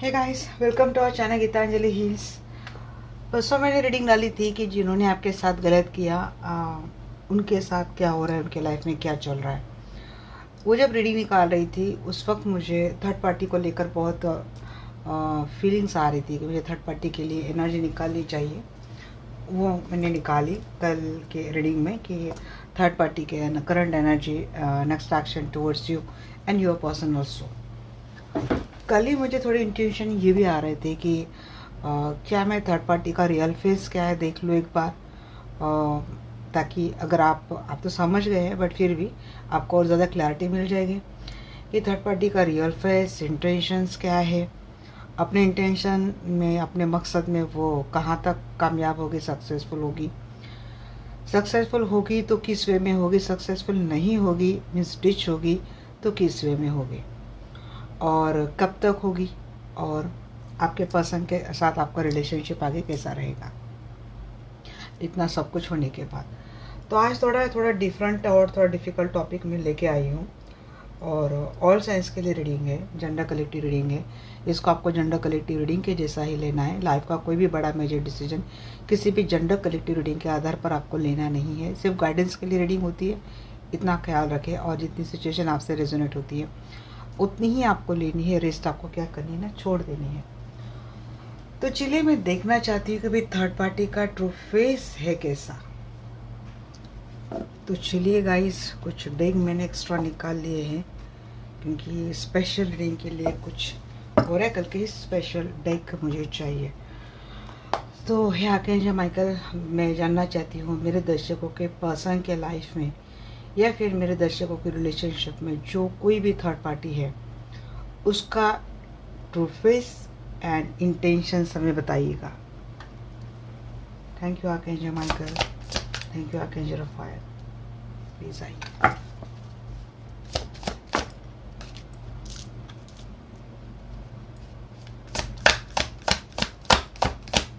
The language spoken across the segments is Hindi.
Hey guys, welcome to our channel Geetanjali Heals. परसों मैंने रीडिंग डाली थी कि जिन्होंने आपके साथ गलत किया उनके साथ क्या हो रहा है, उनके लाइफ में क्या चल रहा है। वो जब रीडिंग निकाल रही थी उस वक्त मुझे थर्ड पार्टी को लेकर बहुत फीलिंग्स आ रही थी कि मुझे थर्ड पार्टी के लिए एनर्जी निकालनी चाहिए। वो मैंने निकाली कल के रीडिंग में कि थर्ड पार्टी के current energy, next action towards you and your person also. कल ही मुझे थोड़ी इंट्यूशन ये भी आ रहे थे कि क्या मैं थर्ड पार्टी का रियल फेस क्या है देख लूँ एक बार, ताकि अगर आप तो समझ गए हैं बट फिर भी आपको और ज़्यादा क्लैरिटी मिल जाएगी कि थर्ड पार्टी का रियल फेस इंटेंशंस क्या है, अपने इंटेंशन में, अपने मकसद में वो कहाँ तक कामयाब होगी, सक्सेसफुल होगी तो किस वे में होगी, सक्सेसफुल नहीं होगी मीन्स डिच होगी तो किस वे में होगी, और कब तक होगी, और आपके पर्सन के साथ आपका रिलेशनशिप आगे कैसा रहेगा। इतना सब कुछ होने के बाद तो आज थोड़ा डिफरेंट और थोड़ा डिफ़िकल्ट टॉपिक में लेके आई हूँ। और ऑल साइंस के लिए रीडिंग है, जेंडर कलेक्टिव रीडिंग है। इसको आपको जेंडर कलेक्टिव रीडिंग के जैसा ही लेना है। लाइफ का कोई भी बड़ा मेजर डिसीजन किसी भी जेंडर कलेक्टिव रीडिंग के आधार पर आपको लेना नहीं है। सिर्फ गाइडेंस के लिए रीडिंग होती है, इतना ख्याल रखें। और जितनी सिचुएशन आपसे रेजोनेट होती है उतनी ही आपको लेनी है, रेस्ट आपको क्या करनी है ना, छोड़ देनी है। तो चलिए मैं देखना चाहती हूँ कि भाई थर्ड पार्टी का ट्रू फेस है कैसा। तो चलिए गाइस, कुछ डेक मैंने एक्स्ट्रा निकाल लिए हैं क्योंकि स्पेशल रीडिंग के लिए कुछ ओरेकल के स्पेशल डेक मुझे चाहिए। तो हे आर्कएंजल माइकल, मैं जानना चाहती हूँ मेरे दर्शकों के पर्सन के लाइफ में या फिर मेरे दर्शकों के रिलेशनशिप में जो कोई भी थर्ड पार्टी है उसका ट्रू फेस एंड इंटेंशन हमें बताइएगा। Thank you archangel Michael, thank you archangel Raphael, please आइए।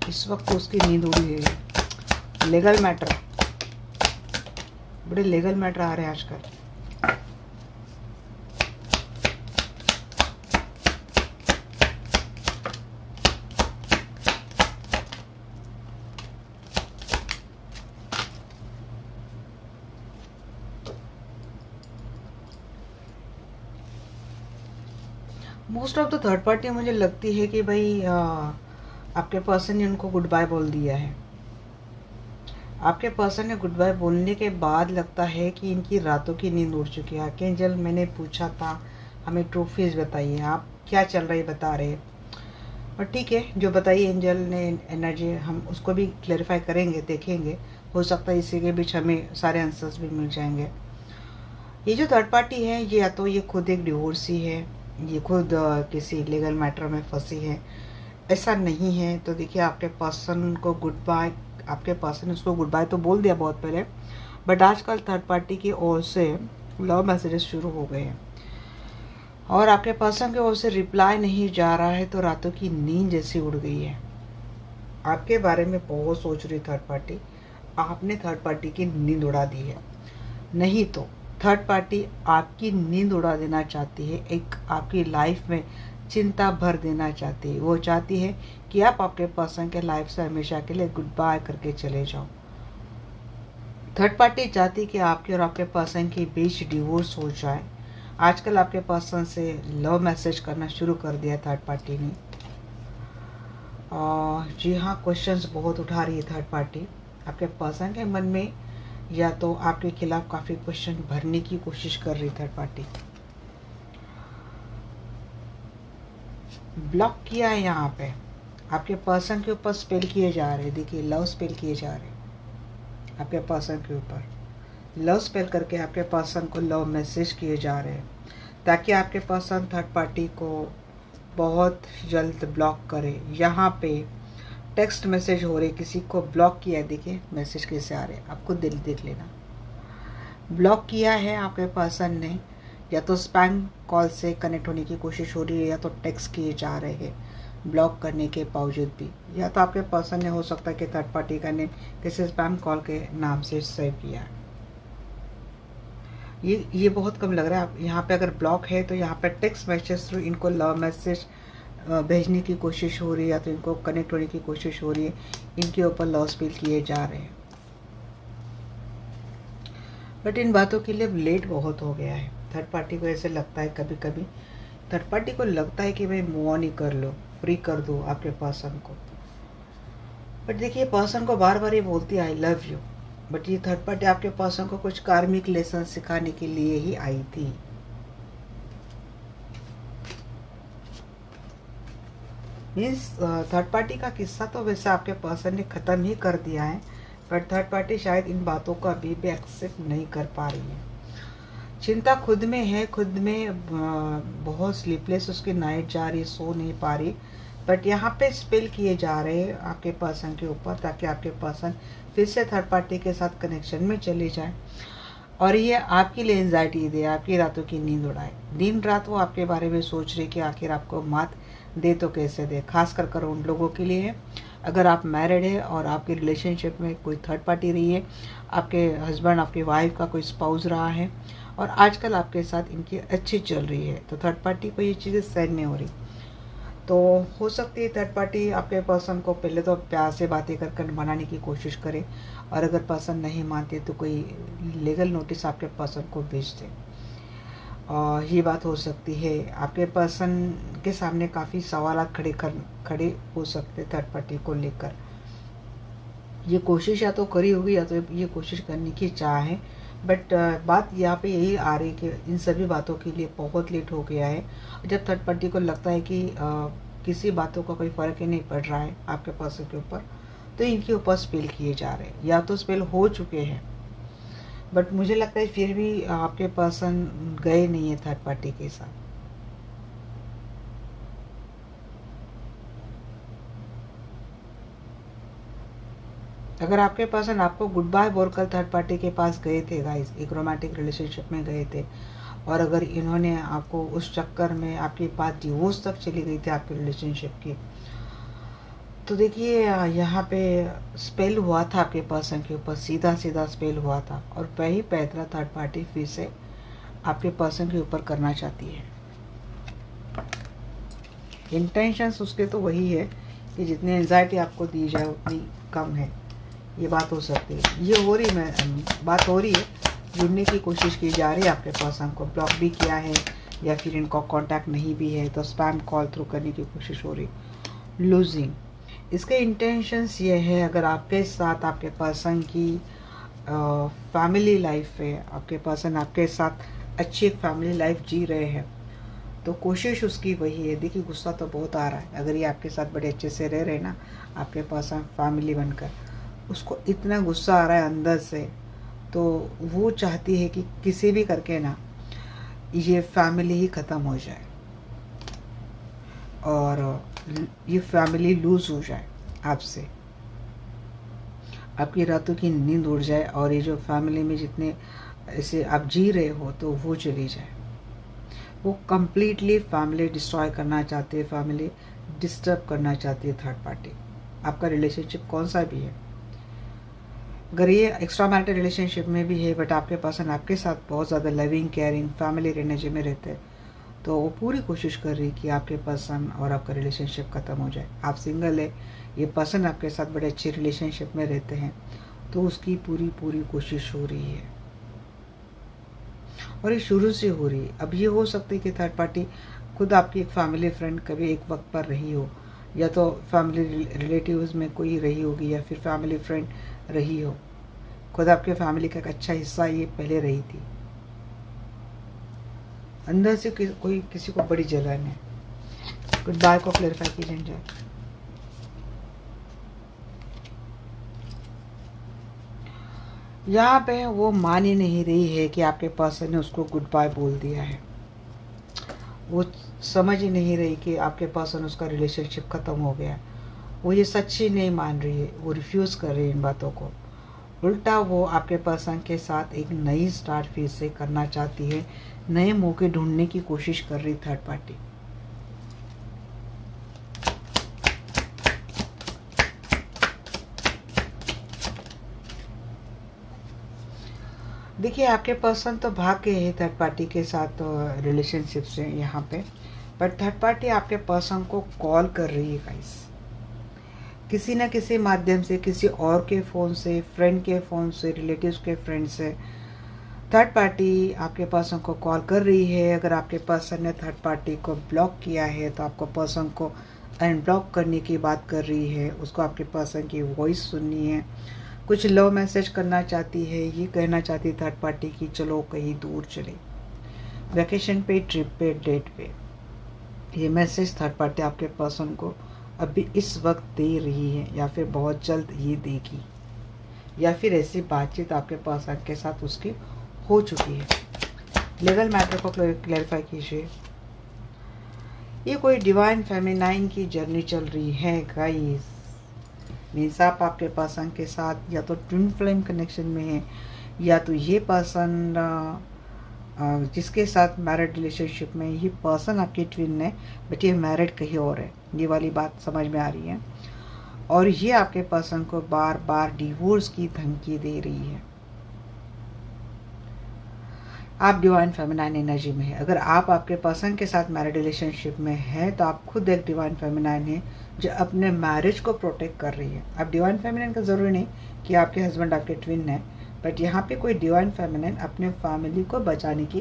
इस वक्त तो उसकी नींद उड़ी है। लीगल मैटर, बड़े लीगल मैटर आ रहे हैं आजकल। Most of the third party मुझे लगती है कि भाई आपके पर्सन ने उनको गुड बाय बोल दिया है। आपके पर्सन ने गुड बाय बोलने के बाद लगता है कि इनकी रातों की नींद उड़ चुकी है। आर्कएंजल मैंने पूछा था हमें ट्रू फेस बताइए, आप क्या चल रही बता रहे, और ठीक है जो बताइए एंजल ने एनर्जी, हम उसको भी क्लैरिफाई करेंगे, देखेंगे। हो सकता है इसी के बीच हमें सारे आंसर्स भी मिल जाएंगे। ये जो थर्ड पार्टी है ये या तो ये खुद एक डिवोर्सी है, ये खुद किसी लीगल मैटर में फंसी है। ऐसा नहीं है तो देखिए आपके पर्सन को गुड बाय, आपके पर्सन ने उसको गुड बाय तो बोल दिया बहुत पहले, बट आजकल थर्ड पार्टी की ओर से लव मैसेजेस शुरू हो गए हैं और आपके पर्सन की ओर से रिप्लाई नहीं जा रहा है, तो रातों की नींद जैसी उड़ गई है। आपके बारे में बहुत सोच रही थर्ड पार्टी, आपने थर्ड पार्टी की नींद उड़ा दी है। नहीं तो थर्ड पार्टी आपकी नींद उड़ा देना चाहती है, एक आपकी लाइफ में चिंता भर देना चाहती है। वो चाहती है कि आप आपके पर्सन के लाइफ से हमेशा के लिए गुड बाय करके चले जाओ। थर्ड पार्टी चाहती है कि आपके और आपके पर्सन के बीच डिवोर्स हो जाए। आजकल आपके पर्सन से लव मैसेज करना शुरू कर दिया थर्ड पार्टी ने। जी हाँ, क्वेश्चंस बहुत उठा रही है थर्ड पार्टी। आपके पर्सन के मन में या तो आपके खिलाफ काफ़ी क्वेश्चन भरने की कोशिश कर रही थर्ड पार्टी। ब्लॉक किया है यहाँ पे, आपके पर्सन के ऊपर स्पेल किए जा रहे हैं। देखिए लव स्पेल किए जा रहे हैं आपके पर्सन के ऊपर, लव स्पेल करके आपके पर्सन को लव मैसेज किए जा रहे हैं ताकि आपके पर्सन थर्ड पार्टी को बहुत जल्द ब्लॉक करे। यहाँ पे टेक्स्ट मैसेज हो रहे, किसी को ब्लॉक किया है। देखिए मैसेज कैसे आ रहे हैं, आपको दिल देख लेना। ब्लॉक किया है आपके पर्सन ने, या तो स्पैम कॉल से कनेक्ट होने की कोशिश हो रही है या तो टेक्स्ट किए जा रहे हैं ब्लॉक करने के बावजूद भी, या तो आपके पर्सन ने हो सकता है कि थर्ड पार्टी का नेम किसी स्पैम कॉल के नाम से सेव किया है। ये बहुत कम लग रहा है। आप यहाँ पे अगर ब्लॉक है तो यहाँ पे टेक्स्ट मैसेज थ्रू इनको लव मैसेज भेजने की कोशिश हो रही है, या तो इनको कनेक्ट होने की कोशिश हो रही है, इनके ऊपर लॉस फील किए जा रहे हैं। बट इन बातों के लिए अब लेट बहुत हो गया है। थर्ड पार्टी को ऐसे लगता है, कभी कभी थर्ड पार्टी को लगता है कि भाई मूव ऑन ही कर लो, फ्री कर दो आपके पर्सन को। बट देखिए, पर्सन को बार बार ये बोलती है आई लव यू, बट ये थर्ड पार्टी आपके पर्सन को कुछ कार्मिक लेसन सिखाने के लिए ही आई थी। मीन्स थर्ड पार्टी का किस्सा तो वैसे आपके पर्सन ने ख़त्म ही कर दिया है, बट थर्ड पार्टी शायद इन बातों को अभी भी एक्सेप्ट नहीं कर पा रही है। चिंता खुद में है, खुद में बहुत स्लीपलेस उसकी नाइट जा रही, सो नहीं पा रही। बट यहाँ पे स्पेल किए जा रहे हैं आपके पर्सन के ऊपर, ताकि आपके पर्सन फिर से थर्ड पार्टी के साथ कनेक्शन में चले जाए और ये आपके लिए एंजाइटी दे, आपकी रातों की नींद उड़ाए। दिन रात वो आपके बारे में सोच रही कि आखिर आपको मात दे तो कैसे दे। खास कर उन लोगों के लिए है, अगर आप मैरिड है और आपकी रिलेशनशिप में कोई थर्ड पार्टी रही है, आपके हस्बैंड आपकी वाइफ का कोई स्पाउस रहा है और आजकल आपके साथ इनकी अच्छी चल रही है, तो थर्ड पार्टी को ये चीज़ें सहन नहीं हो रही। तो हो सकती है थर्ड पार्टी आपके पर्सन को पहले तो प्यार से बातें कर मनाने की कोशिश करे, और अगर पर्सन नहीं मानते तो कोई लीगल नोटिस आपके पर्सन को भेज दे। और ये बात हो सकती है, आपके पर्सन के सामने काफ़ी सवाल खड़े हो सकते थर्ड पार्टी को लेकर। ये कोशिश या तो करी होगी, या तो ये कोशिश करने की चाह है, बट बात यहाँ पे यही आ रही है कि इन सभी बातों के लिए बहुत लेट हो गया है। जब थर्ड पार्टी को लगता है कि किसी बातों का कोई फ़र्क ही नहीं पड़ रहा है आपके पर्सन के ऊपर, तो इनके ऊपर स्पेल किए जा रहे हैं, या तो स्पेल हो चुके हैं। बट मुझे लगता है फिर भी आपके पर्सन गए नहीं है थर्ड पार्टी के साथ। अगर आपके पर्सन आपको गुड बाय बोलकर थर्ड पार्टी के पास गए थे गाइस, एक रोमांटिक रिलेशनशिप में गए थे, और अगर इन्होंने आपको उस चक्कर में आपकी बात डिवोर्स तक चली गई थी आपके रिलेशनशिप की, तो देखिए यहाँ पे स्पेल हुआ था आपके पर्सन के ऊपर, सीधा सीधा स्पेल हुआ था, और वही पैतरा थर्ड पार्टी फिर से आपके पर्सन के ऊपर करना चाहती है। इंटेंशंस उसके तो वही है कि जितनी एंजाइटी आपको दी जाए उतनी कम है, ये बात हो सकती है। ये हो रही बात हो रही है, जुड़ने की कोशिश की जा रही है, आपके पर्सन को ब्लॉक भी किया है, या फिर इनको कांटेक्ट नहीं भी है तो स्पैम कॉल थ्रू करने की कोशिश हो रही। लूजिंग, इसके इंटेंशंस ये है, अगर आपके साथ आपके पर्सन की फैमिली लाइफ है, आपके पर्सन आपके साथ अच्छी एक फैमिली लाइफ जी रहे हैं, तो कोशिश उसकी वही है। देखिए गुस्सा तो बहुत आ रहा है, अगर ये आपके साथ बड़े अच्छे से रह रहे ना आपके पर्सन फैमिली बनकर, उसको इतना गुस्सा आ रहा है अंदर से, तो वो चाहती है कि किसी भी करके ना ये फैमिली ही ख़त्म हो जाए और ये फैमिली लूज़ हो जाए आपसे, आपकी रातों की नींद उड़ जाए, और ये जो फैमिली में जितने ऐसे आप जी रहे हो तो वो चली जाए। वो कम्प्लीटली फैमिली डिस्ट्रॉय करना चाहती है, फैमिली डिस्टर्ब करना चाहती है थर्ड पार्टी। आपका रिलेशनशिप कौन सा भी है, अगर ये एक्स्ट्रा मैरिटल रिलेशनशिप में भी है, बट आपके पर्सन आपके साथ बहुत ज़्यादा लविंग केयरिंग फैमिली एनर्जी में रहते हैं, तो वो पूरी कोशिश कर रही है कि आपके पर्सन और आपका रिलेशनशिप ख़त्म हो जाए। आप सिंगल है, ये पर्सन आपके साथ बड़े अच्छे रिलेशनशिप में रहते हैं, तो उसकी पूरी कोशिश हो रही है, और ये शुरू से हो रही है। अब ये हो सकता है कि थर्ड पार्टी खुद आपकी एक फैमिली फ्रेंड कभी एक वक्त पर रही हो, या तो फैमिली रिलेटिव्स में कोई रही होगी, या फिर फैमिली फ्रेंड रही हो, खुद आपके फैमिली का एक अच्छा हिस्सा ये पहले रही थी। अंदर से कोई किसी को बड़ी जलन है। गुड बाय को क्लैरिफाई कीजिए जाए। यहाँ पे वो मान ही नहीं रही है कि आपके पर्सन ने उसको गुड बाय बोल दिया है, वो समझ ही नहीं रही कि आपके पर्सन उसका रिलेशनशिप ख़त्म हो गया। वो ये सच ही नहीं मान रही है, वो रिफ्यूज़ कर रही है इन बातों को। उल्टा वो आपके पर्सन के साथ एक नई स्टार्ट फिर से करना चाहती है, नए मौके ढूंढने की कोशिश कर रही थर्ड पार्टी। देखिए आपके पर्सन तो भाग गए हैं थर्ड पार्टी के साथ रिलेशनशिप से यहाँ पे, बट थर्ड पार्टी आपके पर्सन को कॉल कर रही है गाइस, किसी न किसी माध्यम से, किसी और के फ़ोन से, फ्रेंड के फ़ोन से, रिलेटिव्स के फ्रेंड से थर्ड पार्टी आपके पर्सन को कॉल कर रही है। अगर आपके पर्सन ने थर्ड पार्टी को ब्लॉक किया है तो आपको पर्सन को अनब्लॉक करने की बात कर रही है, उसको आपके पर्सन की वॉइस सुननी है, कुछ लव मैसेज करना चाहती है, ये कहना चाहती है थर्ड पार्टी की चलो कहीं दूर चले, वैकेशन पे, ट्रिप पे, डेट पे। ये मैसेज थर्ड पार्टी आपके पर्सन को अभी इस वक्त दे रही है, या फिर बहुत जल्द ये देगी, या फिर ऐसी बातचीत आपके पर्सन के साथ उसकी हो चुकी है। लीगल मैटर को क्लैरिफाई कीजिए। ये कोई डिवाइन फेमिनाइन की जर्नी चल रही है गाइस। मीन्स आप आपके पर्सन के साथ या तो ट्विन फ्लेम कनेक्शन में है, या तो ये पर्सन जिसके साथ मैरिड रिलेशनशिप में, ये पर्सन आपकी ट्विन है बट ये मैरिड कहीं और है, ये वाली बात समझ में आ रही है। और ये आपके पर्सन को बार बार डिवोर्स की धमकी दे रही है। आप डिवाइन फेमिनाइन एनर्जी में है। अगर आप आपके पर्सन के साथ मैरिड रिलेशनशिप में है तो आप खुद एक डिवाइन फेमिनाइन है जो अपने मैरिज को प्रोटेक्ट कर रही है। अब डिवाइन फेमिनाइन का ज़रूरी नहीं कि आपके हस्बैंड आपके ट्विन है, बट यहाँ पे कोई डिवाइन फेमिनाइन अपने फैमिली को बचाने की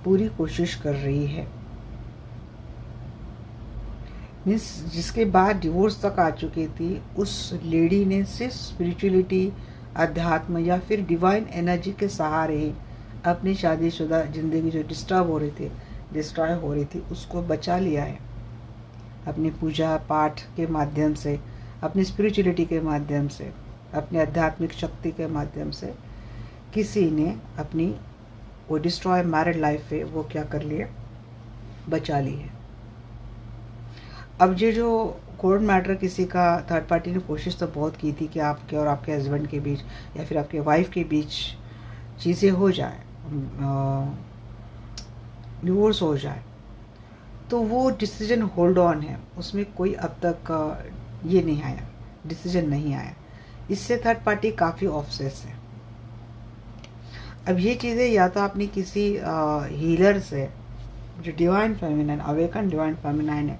पूरी कोशिश कर रही है। मीन्स जिसके बाद डिवोर्स तक आ चुकी थी, उस लेडी ने सिर्फ स्पिरिचुअलिटी, अध्यात्म या फिर डिवाइन एनर्जी के सहारे ही अपनी शादीशुदा ज़िंदगी जो डिस्टर्ब हो रही थी, डिस्ट्रॉय हो रही थी, उसको बचा लिया है। अपनी पूजा पाठ के माध्यम से, अपनी स्पिरिचुअलिटी के माध्यम से, अपनी आध्यात्मिक शक्ति के माध्यम से किसी ने अपनी वो डिस्ट्रॉय मैरिड लाइफ है वो क्या कर लिया, बचा ली है। अब ये जो कोर्ट मैटर किसी का, थर्ड पार्टी ने कोशिश तो बहुत की थी कि आपके और आपके हस्बैंड के बीच या फिर आपके वाइफ के बीच चीज़ें हो जाए, डिवोर्स हो जाए, तो वो डिसीजन होल्ड ऑन है, उसमें कोई अब तक ये नहीं आया, डिसीजन नहीं आया। इससे थर्ड पार्टी काफ़ी ऑब्सेस है। अब ये चीज़ें या तो आपने किसी हीलर से, जो divine feminine, awaken divine feminine है,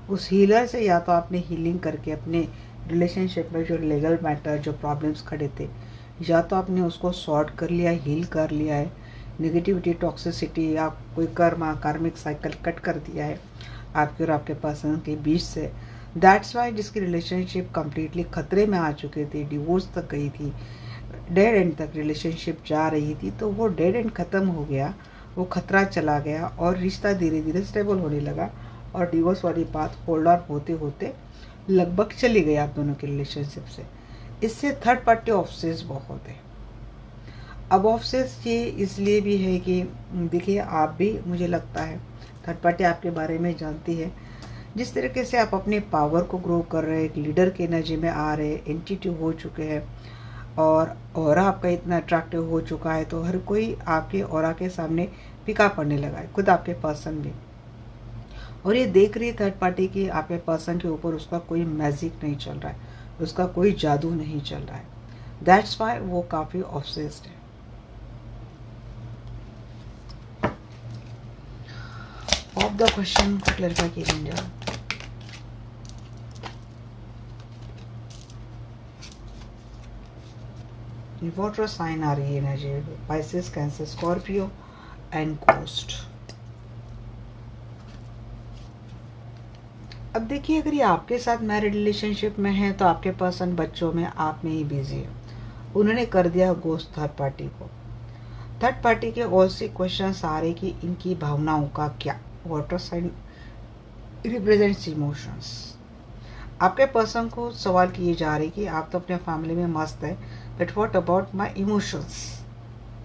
उस हीलर से या तो आपने हीलिंग करके अपने रिलेशनशिप में जो लीगल मैटर, जो प्रॉब्लम्स खड़े थे, या तो आपने उसको सॉर्ट कर लिया, हील कर लिया है, नेगेटिविटी, टॉक्सिसिटी या कोई कार्मिक साइकिल कट कर दिया है आपके और आपके पर्सन के बीच से। दैट्स वाई जिसकी रिलेशनशिप कम्प्लीटली खतरे में आ चुकी थी, डिवोर्स तक गई थी, डेड एंड तक रिलेशनशिप जा रही थी, तो वो डेड एंड ख़त्म हो गया, वो खतरा चला गया और रिश्ता धीरे धीरे स्टेबल होने लगा और डिवोर्स वाली बात होल्ड ऑन होते होते लगभग चली गई आप दोनों के रिलेशनशिप से। इससे थर्ड पार्टी ऑफसेस बहुत है। अब ऑफसेस ये इसलिए भी है कि देखिए, आप भी, मुझे लगता है थर्ड पार्टी आपके बारे में जानती है। जिस तरीके से आप अपने पावर को ग्रो कर रहे हैं, एक लीडर की एनर्जी में आ रहे हैं, एंटिटी हो चुके हैं और ऑरा आपका इतना अट्रैक्टिव हो चुका है, तो हर कोई आपके ऑरा के सामने फीका पड़ने लगा है, खुद आपके पर्सन भी। और ये देख रही है थर्ड पार्टी की आपके पर्सन के ऊपर उसका कोई मैजिक नहीं चल रहा है, उसका कोई जादू नहीं चल रहा है। दैट्स वाई वो काफ़ी ऑब्सेस्ड है। ऑफ द क्वेश्चन को क्लैरिफाई कीजिए। वाटर साइन आ रही है energy, Pisces, cancer, Scorpio and ghost. अब देखिए, अगर ये आपके साथ मैरिड रिलेशनशिप में है तो आपके पर्सन बच्चों में, आप में ही बिजी है। उन्होंने कर दिया गोस्ट थर्ड पार्टी को। थर्ड पार्टी के और से क्वेश्चन आ रहे कि इनकी भावनाओं का क्या। Water sign represents emotions. आपके पर्सन को सवाल किए जा रहे कि आप तो अपने फैमिली में मस्त है, but what about my emotions,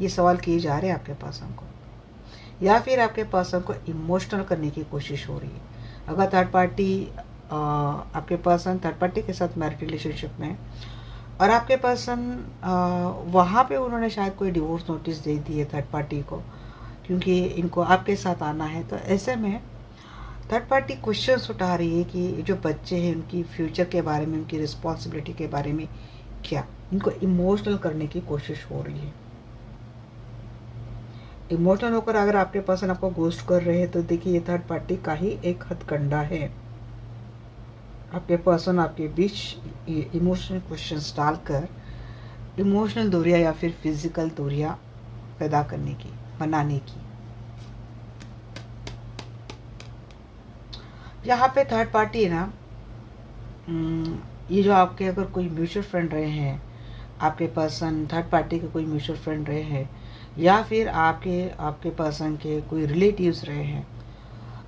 ये सवाल किए जा रहे हैं आपके पर्सन को। या फिर आपके पर्सन को इमोशनल करने की कोशिश हो रही है। अगर थर्ड पार्टी, आपके पर्सन थर्ड पार्टी के साथ मैरिड रिलेशनशिप में और आपके पर्सन वहाँ पे उन्होंने शायद कोई डिवोर्स नोटिस दे दी है थर्ड पार्टी को, क्योंकि इनको आपके साथ आना है, तो ऐसे में थर्ड पार्टी क्वेश्चंस उठा रही है कि जो बच्चे हैं उनकी फ्यूचर के बारे में, उनकी रिस्पॉन्सिबिलिटी के बारे में क्या, इनको इमोशनल करने की कोशिश हो रही है। इमोशनल होकर अगर आपके पर्सन आपको घोस्ट कर रहे हैं तो देखिए ये थर्ड पार्टी का ही एक हथकंडा है। आपके पर्सन आपके बीच ये इमोशनल क्वेश्चंस डालकर इमोशनल दूरियां या फिर फिजिकल दूरियां पैदा करने की, बनाने की। यहाँ पे थर्ड पार्टी है ना, ये जो आपके अगर कोई म्यूचुअल फ्रेंड रहे हैं, आपके पर्सन थर्ड पार्टी के कोई म्यूचुअल फ्रेंड रहे हैं, या फिर आपके पर्सन के कोई रिलेटिव्स रहे हैं,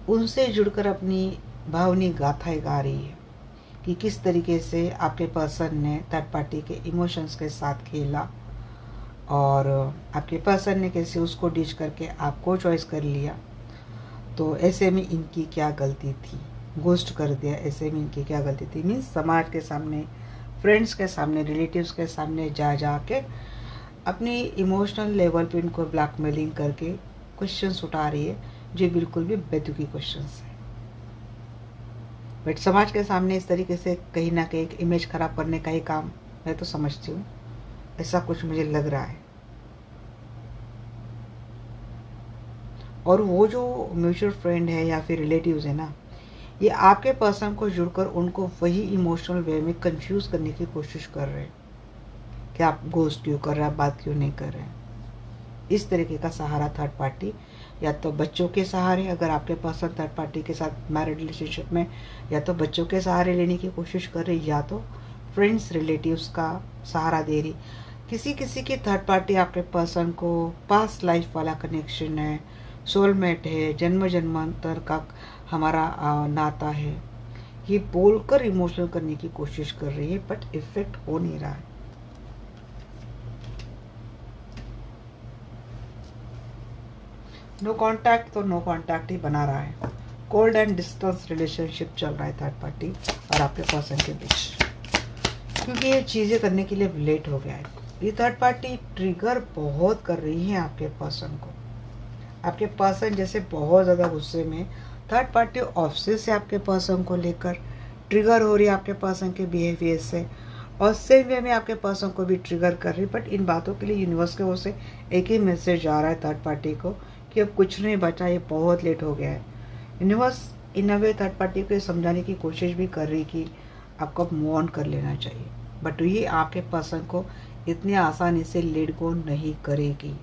उनसे जुड़कर अपनी भावनी गाथाएं गा रही है कि किस तरीके से आपके पर्सन ने थर्ड पार्टी के इमोशंस के साथ खेला और आपके पर्सन ने कैसे उसको डिच करके आपको चॉइस कर लिया। तो ऐसे में इनकी क्या गलती थी, घोस्ट कर दिया, ऐसे में इनकी क्या गलती थी। मीन्स समाज के सामने, फ्रेंड्स के सामने, रिलेटिव्स के सामने जा के अपनी इमोशनल लेवल पे इनको ब्लैकमेलिंग करके क्वेश्चंस उठा रही है जो बिल्कुल भी बेतुकी क्वेश्चंस है। बट समाज के सामने इस तरीके से कहीं ना कहीं एक इमेज खराब करने का ही काम मैं तो समझती हूँ, ऐसा कुछ मुझे लग रहा है। और वो जो म्यूचुअल फ्रेंड है या फिर रिलेटिव्स है ना, ये आपके पर्सन को जुड़कर उनको वही इमोशनल वे में कंफ्यूज करने की कोशिश कर रहे हैं कि आप घोस्ट क्यों कर रहे हैं, आप बात क्यों नहीं कर रहे हैं। इस तरीके का सहारा थर्ड पार्टी या तो बच्चों के सहारे, अगर आपके पर्सन थर्ड पार्टी के साथ मैरिड रिलेशनशिप में, या तो बच्चों के सहारे लेने की कोशिश कर रही, या तो फ्रेंड्स रिलेटिव्स का सहारा दे रही। किसी किसी की थर्ड पार्टी आपके पर्सन को पास्ट लाइफ वाला कनेक्शन है, सोलमेट है, जन्म जन्मांतर का हमारा नाता है, ये बोलकर इमोशनल करने की कोशिश कर रही है, बट इफेक्ट हो नहीं रहा है। नो कांटेक्ट तो नो कांटेक्ट ही बना रहा है। कोल्ड एंड डिस्टेंस रिलेशनशिप चल रहा है थर्ड पार्टी और आपके पर्सन के बीच, क्योंकि ये चीज़ें करने के लिए लेट हो गया है। ये थर्ड पार्टी ट्रिगर बहुत कर रही है आपके पर्सन को। आपके पर्सन जैसे बहुत ज़्यादा गुस्से में, थर्ड पार्टी ऑफिस से आपके पर्सन को लेकर ट्रिगर हो रही है आपके पर्सन के बिहेवियर से, और सेम वे में आपके पर्सन को भी ट्रिगर कर रही है। बट इन बातों के लिए यूनिवर्स के ओर से एक ही मैसेज आ रहा है थर्ड पार्टी को कि अब कुछ नहीं बचा, ये बहुत लेट हो गया है। Universe in a way third party को समझाने की कोशिश भी कर रही कि आपको अब मूव ऑन कर लेना चाहिए, बट ये आपके पर्सन को इतनी आसानी से लेट गो नहीं करेगी,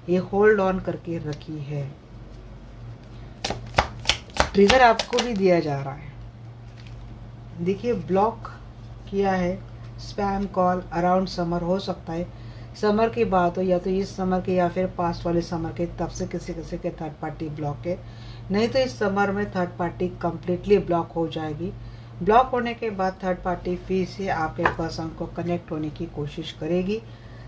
ये होल्ड ऑन करके रखी है। ट्रिगर आपको भी दिया जा रहा है, देखिए ब्लॉक किया है, स्पैम कॉल अराउंड समर, हो सकता है समर की बात हो, या तो इस समर के या फिर पास्ट वाले समर के, तब से किसी किसी के थर्ड पार्टी ब्लॉक है। नहीं तो इस समर में थर्ड पार्टी कम्प्लीटली ब्लॉक हो जाएगी। ब्लॉक होने के बाद थर्ड पार्टी फिर से आपके पर्सन को कनेक्ट होने की कोशिश करेगी।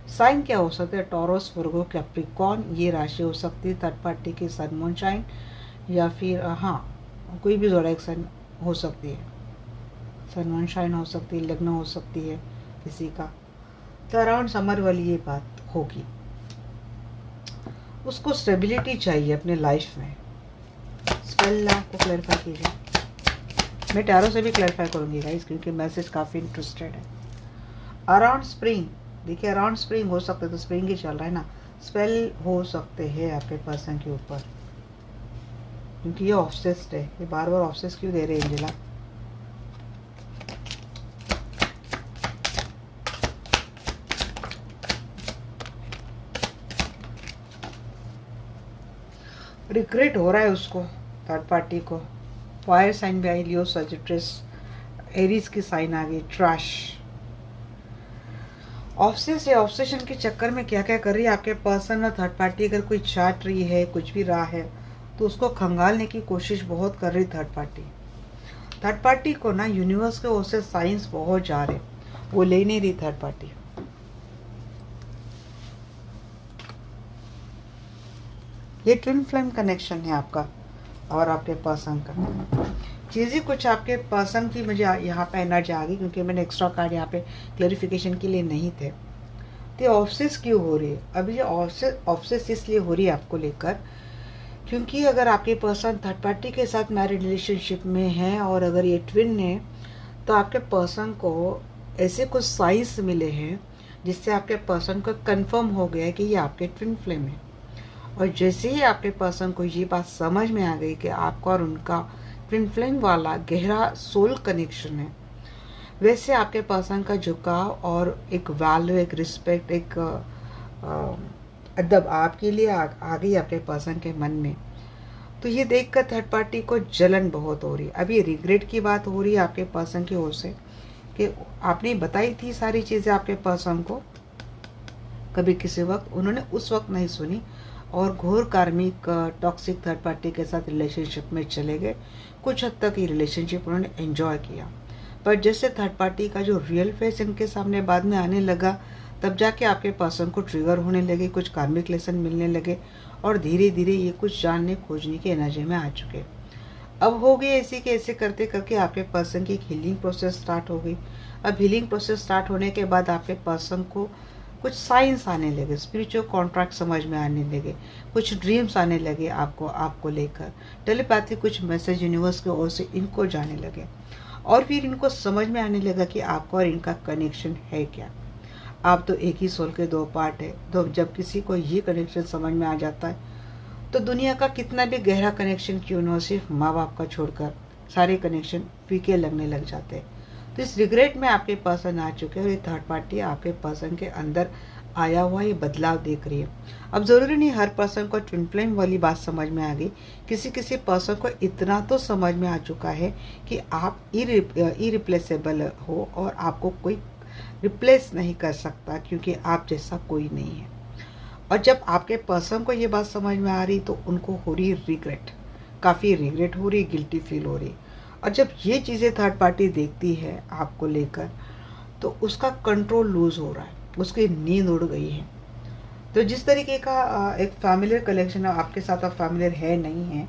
साइन क्या हो सकते हैं, टॉरस, वर्गो, कैप्रिकॉर्न, ये राशि हो सकती है थर्ड पार्टी की सन मून शाइन, या फिर हाँ कोई भी ज़ोडिएक साइन हो सकती है, सन मून शाइन हो सकती है, लग्न हो सकती है किसी का। तो अराउंड समर वाली ये बात होगी। उसको स्टेबिलिटी चाहिए अपने लाइफ में। स्पेल आपको क्लैरिफाई कीजिए, मैं टैरो से भी क्लैरिफाई करूंगी गाइस, क्योंकि मैसेज काफ़ी इंटरेस्टेड है। अराउंड स्प्रिंग, देखिए अराउंड स्प्रिंग हो सकते, तो स्प्रिंग ही चल रहा है ना, स्पेल हो सकते हैं आपके पर्सन के ऊपर, क्योंकि ये ऑब्सेस्ड है। ये बार बार ऑब्सेस क्यों दे रहे हैं एंजेला? रिग्रेट हो रहा है उसको, थर्ड पार्टी को। फायर साइन भी आई, लियो, सजिटस, एरीज की साइन आ गई, ट्रैश। ऑब्सेस या ऑब्सेशन के चक्कर में क्या क्या कर रही है आपके पर्सन और थर्ड पार्टी। अगर कोई चाट रही है, कुछ भी रहा है, तो उसको खंगालने की कोशिश बहुत कर रही थर्ड पार्टी। थर्ड पार्टी को ना यूनिवर्स के ओर से साइंस बहुत जा रहे, वो ले नहीं रही थर्ड पार्टी। ये ट्विन फ्लेम कनेक्शन है आपका और आपके पर्सन का। चीज़ें कुछ आपके पर्सन की मुझे यहाँ पे एनर्जी आ गई, क्योंकि मैंने एक्स्ट्रा कार्ड यहाँ पे क्लैरिफिकेशन के लिए नहीं थे। तो ऑफसेस क्यों हो रही है अभी? ये ऑफसेस इसलिए हो रही है आपको लेकर, क्योंकि अगर आपके पर्सन थर्ड पार्टी के साथ मैरिड रिलेशनशिप में है और अगर ये ट्विन है, तो आपके पर्सन को ऐसे कुछ साइंस मिले हैं जिससे आपके पर्सन को कंफर्म हो गया है कि ये आपके ट्विन फ्लेम है। और जैसे ही आपके पर्सन को ये बात समझ में आ गई कि आपका और उनका ट्विन फ्लेम वाला गहरा सोल कनेक्शन है, वैसे आपके पर्सन का झुकाव और एक वैल्यू, एक रिस्पेक्ट, एक अदब आपके लिए आ गई आपके पर्सन के मन में। तो ये देखकर थर्ड पार्टी को जलन बहुत हो रही है। अभी रिग्रेट की बात हो रही है आपके पर्सन की ओर से कि आपने बताई थी सारी चीज़ें आपके पर्सन को, कभी किसी वक्त उन्होंने उस वक्त नहीं सुनी और घोर कार्मिक टॉक्सिक थर्ड पार्टी के साथ रिलेशनशिप में चले गए। कुछ हद तक ये रिलेशनशिप उन्होंने एंजॉय किया, पर जैसे थर्ड पार्टी का जो रियल फेस इनके सामने बाद में आने लगा, तब जाके आपके पर्सन को ट्रिगर होने लगे, कुछ कार्मिक लेसन मिलने लगे और धीरे धीरे ये कुछ जानने खोजने की एनर्जी में आ चुके। अब हो गई ऐसी कि ऐसे करते करके आपके पर्सन की हीलिंग प्रोसेस स्टार्ट हो गई। अब हीलिंग प्रोसेस स्टार्ट होने के बाद आपके पर्सन को कुछ साइंस आने लगे, स्पिरिचुअल कॉन्ट्रैक्ट समझ में आने लगे, कुछ ड्रीम्स आने लगे आपको लेकर, टेलीपैथी कुछ मैसेज यूनिवर्स की ओर से इनको जाने लगे और फिर इनको समझ में आने लगा कि आपका और इनका कनेक्शन है क्या। आप तो एक ही सोल के दो पार्ट है। तो जब किसी को ये कनेक्शन समझ में आ जाता है तो दुनिया का कितना भी गहरा कनेक्शन क्यों न हो, सिर्फ माँ बाप का छोड़कर सारे कनेक्शन फीके लगने लग जाते हैं। तो इस रिग्रेट में आपके पर्सन आ चुके हैं और ये थर्ड पार्टी आपके पर्सन के अंदर आया हुआ ये बदलाव देख रही है। अब ज़रूरी नहीं हर पर्सन को ट्विन फ्लेम वाली बात समझ में आ गई, किसी किसी पर्सन को इतना तो समझ में आ चुका है कि आप इरिप्लेसेबल हो और आपको कोई रिप्लेस नहीं कर सकता, क्योंकि आप जैसा कोई नहीं है। और जब आपके पर्सन को ये बात समझ में आ रही तो उनको हो रही रिग्रेट, काफ़ी रिग्रेट हो रही, गिल्टी फील हो रही। और जब ये चीज़ें थर्ड पार्टी देखती है आपको लेकर तो उसका कंट्रोल लूज हो रहा है, उसकी नींद उड़ गई है। तो जिस तरीके का एक फैमिलियर कलेक्शन है आपके साथ, आप फैमिलियर है नहीं है,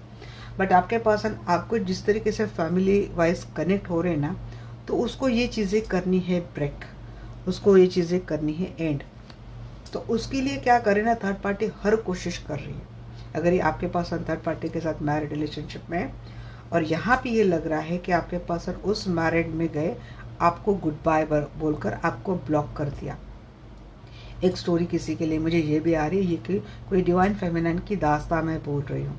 बट आपके पर्सन आपको जिस तरीके से फैमिली वाइज कनेक्ट हो रहे हैं ना, तो उसको ये चीज़ें करनी है ब्रेक, उसको ये चीज़ें करनी है एंड। तो उसके लिए क्या करे ना, थर्ड पार्टी हर कोशिश कर रही है। अगर ये आपके पर्सन थर्ड पार्टी के साथ मैरिड रिलेशनशिप में है और यहाँ पे ये लग रहा है कि आपके पर्सन उस मैरिड में गए, आपको गुड बाय बोलकर आपको ब्लॉक कर दिया। एक स्टोरी किसी के लिए मुझे ये भी आ रही है, ये कि कोई डिवाइन फेमिनिन की दास्तां मैं बोल रही हूँ।